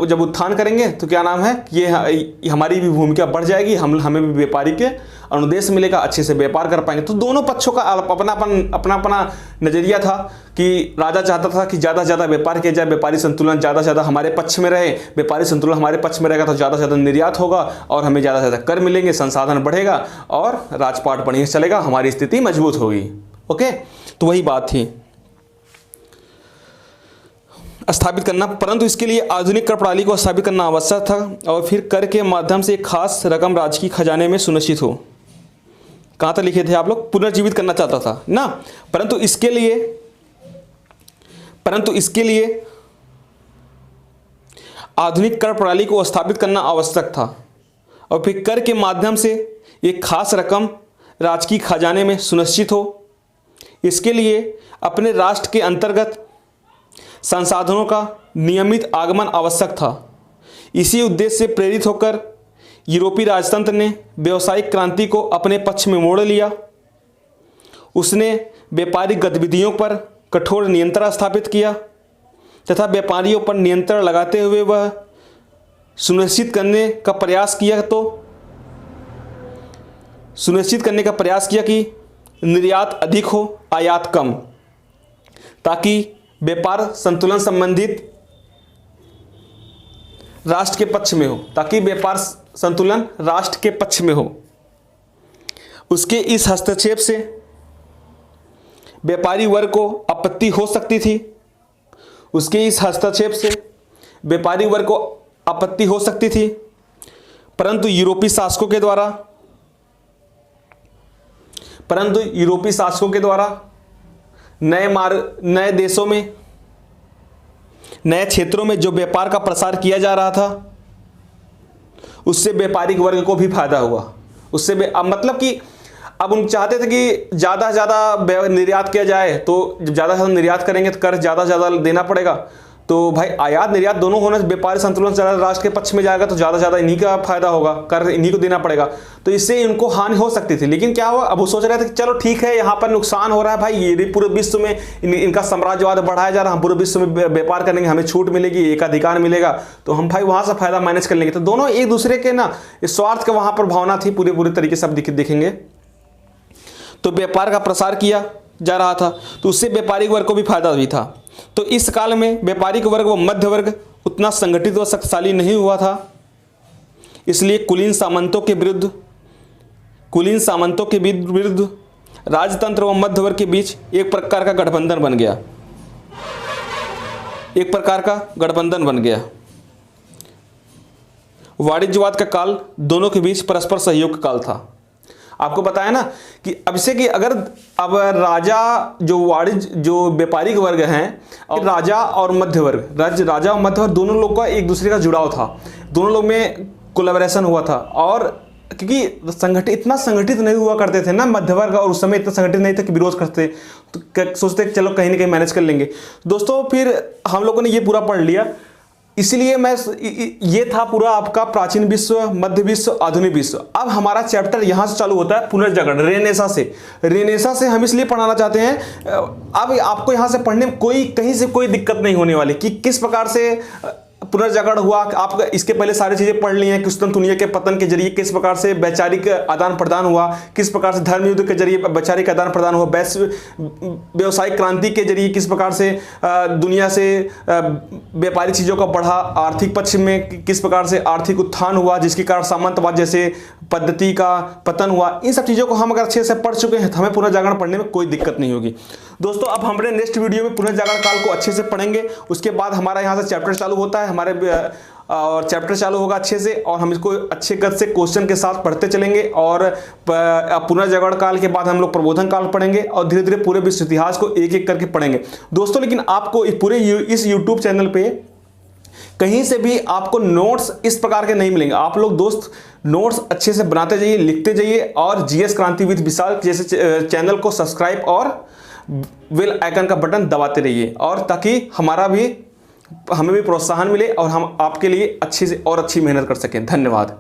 जब उत्थान करेंगे तो क्या नाम है, ये हमारी भी भूमिका बढ़ जाएगी, हमें भी व्यापारी के अनुदेश मिलेगा, अच्छे से व्यापार कर पाएंगे। तो दोनों पक्षों का अपना नजरिया था कि राजा चाहता था कि ज़्यादा से ज़्यादा व्यापार किया जाए, व्यापारी संतुलन ज़्यादा से ज़्यादा हमारे पक्ष में रहे, व्यापारी संतुलन हमारे पक्ष में रहेगा तो ज़्यादा से ज़्यादा निर्यात होगा और हमें ज़्यादा से ज़्यादा कर मिलेंगे, संसाधन बढ़ेगा और राजपाट बढ़िया चलेगा, हमारी स्थिति मजबूत होगी। ओके, तो वही बात थी स्थापित करना, परंतु इसके लिए आधुनिक कर प्रणाली को स्थापित करना आवश्यक था, और फिर कर के माध्यम से एक खास रकम राजकीय खजाने में सुनिश्चित हो। कहाँ तक लिखे थे आप लोग, पुनर्जीवित करना चाहता था ना, परंतु इसके लिए आधुनिक कर प्रणाली को स्थापित करना आवश्यक था, और फिर कर के माध्यम से एक खास रकम राजकीय खजाने में सुनिश्चित हो। इसके लिए अपने राष्ट्र के अंतर्गत संसाधनों का नियमित आगमन आवश्यक था। इसी उद्देश्य से प्रेरित होकर यूरोपीय राजतंत्र ने व्यावसायिक क्रांति को अपने पक्ष में मोड़ लिया। उसने व्यापारिक गतिविधियों पर कठोर नियंत्रण स्थापित किया तथा व्यापारियों पर नियंत्रण लगाते हुए वह सुनिश्चित करने का प्रयास किया कि निर्यात अधिक हो, आयात कम, ताकि व्यापार संतुलन संबंधित राष्ट्र के पक्ष में हो, उसके इस हस्तक्षेप से व्यापारी वर्ग को आपत्ति हो सकती थी, परंतु यूरोपीय शासकों के द्वारा नए देशों में, नए क्षेत्रों में जो व्यापार का प्रसार किया जा रहा था, उससे व्यापारिक वर्ग को भी फायदा हुआ। उससे अब मतलब कि अब उन चाहते थे कि ज़्यादा से ज़्यादा निर्यात किया जाए, तो जब ज़्यादा से ज़्यादा निर्यात करेंगे तो कर ज़्यादा से ज़्यादा देना पड़ेगा। तो भाई आयात निर्यात दोनों होना, व्यापारी संतुलन राष्ट्र के पक्ष में जाएगा तो ज़्यादा से ज़्यादा इन्हीं का फायदा होगा, कर इन्हीं को देना पड़ेगा। तो इससे इनको हानि हो सकती थी। लेकिन क्या हुआ, अब वो सोच रहे थे कि चलो ठीक है, यहाँ पर नुकसान हो रहा है भाई, ये पूरे विश्व में इनका साम्राज्यवाद बढ़ाया जा रहा है, हम पूरे विश्व में व्यापार करेंगे, हमें छूट मिलेगी, एक अधिकार मिलेगा, तो हम भाई वहाँ से फायदा मैनेज कर लेंगे। तो दोनों एक दूसरे के ना स्वार्थ का वहाँ पर भावना थी, पूरे तरीके से आप देखेंगे। तो व्यापार का प्रसार किया जा रहा था, तो उससे व्यापारिक वर्ग को भी फायदा भी था। तो इस काल में व्यापारिक वर्ग व मध्य वर्ग उतना संगठित व शक्तिशाली नहीं हुआ था, इसलिए कुलीन सामंतों के विरुद्ध राजतंत्र व मध्य वर्ग के बीच एक प्रकार का गठबंधन बन गया। वाणिज्यवाद का काल दोनों के बीच परस्पर सहयोग का काल था। आपको बताया ना कि अब से कि अगर अब राजा जो व्यापारिक वर्ग हैं, और राजा और मध्य वर्ग, राजा और मध्य वर्ग दोनों लोग का एक दूसरे का जुड़ाव था, दोनों लोग में कोलैबोरेशन हुआ था। और क्योंकि इतना संगठित नहीं हुआ करते थे ना मध्य वर्ग, और उस समय इतना संगठित नहीं था कि विरोध करते, तो सोचते चलो कहीं ना कहीं मैनेज कर लेंगे। दोस्तों फिर हम लोगों ने ये पूरा पढ़ लिया, इसलिए ये था पूरा आपका प्राचीन विश्व, मध्य विश्व, आधुनिक विश्व। अब हमारा चैप्टर यहाँ से चालू होता है पुनर्जागरण, रेनेसा से हम इसलिए पढ़ाना चाहते हैं। अब आपको यहाँ से पढ़ने में कहीं से कोई दिक्कत नहीं होने वाली कि किस प्रकार से पुनर्जागरण हुआ। आप इसके पहले सारी चीजें पढ़ ली हैं, कुस्तुनतुनिया के पतन के जरिए किस प्रकार से वैचारिक आदान प्रदान हुआ, किस प्रकार से धर्म युद्ध के जरिए वैचारिक आदान प्रदान हुआ, व्यावसायिक क्रांति के जरिए किस प्रकार से दुनिया से व्यापारिक चीज़ों का बढ़ा, आर्थिक पक्ष में किस प्रकार से आर्थिक उत्थान हुआ, जिसके कारण सामंतवाद जैसे पद्धति का पतन हुआ। इन सब चीज़ों को हम अगर अच्छे से पढ़ चुके हैं तो हमें पुनर्जागरण पढ़ने में कोई दिक्कत नहीं होगी। दोस्तों अब हमारे नेक्स्ट वीडियो में पुनर्जागरण काल को अच्छे से पढ़ेंगे, उसके बाद हमारा यहाँ से चैप्टर चालू होता है, और चैप्टर चालू होगा अच्छे से, और हम इसको अच्छे गत से क्वेश्चन के साथ पढ़ते चलेंगे। और पुनर्जागरण काल के बाद हम लोग प्रबोधन काल पढ़ेंगे, और धीरे धीरे पूरे विश्व इतिहास को एक एक करके पढ़ेंगे दोस्तों। लेकिन आपको इस यूट्यूब चैनल पे कहीं से भी आपको नोट्स इस प्रकार के नहीं मिलेंगे। आप लोग दोस्त नोट्स अच्छे से बनाते जाइए, लिखते जाइए, और जीएस क्रांति विद विशाल जैसे चैनल को सब्सक्राइब और बेल आइकन का बटन दबाते रहिए, और ताकि हमें भी प्रोत्साहन मिले और हम आपके लिए अच्छी से और अच्छी मेहनत कर सकें। धन्यवाद।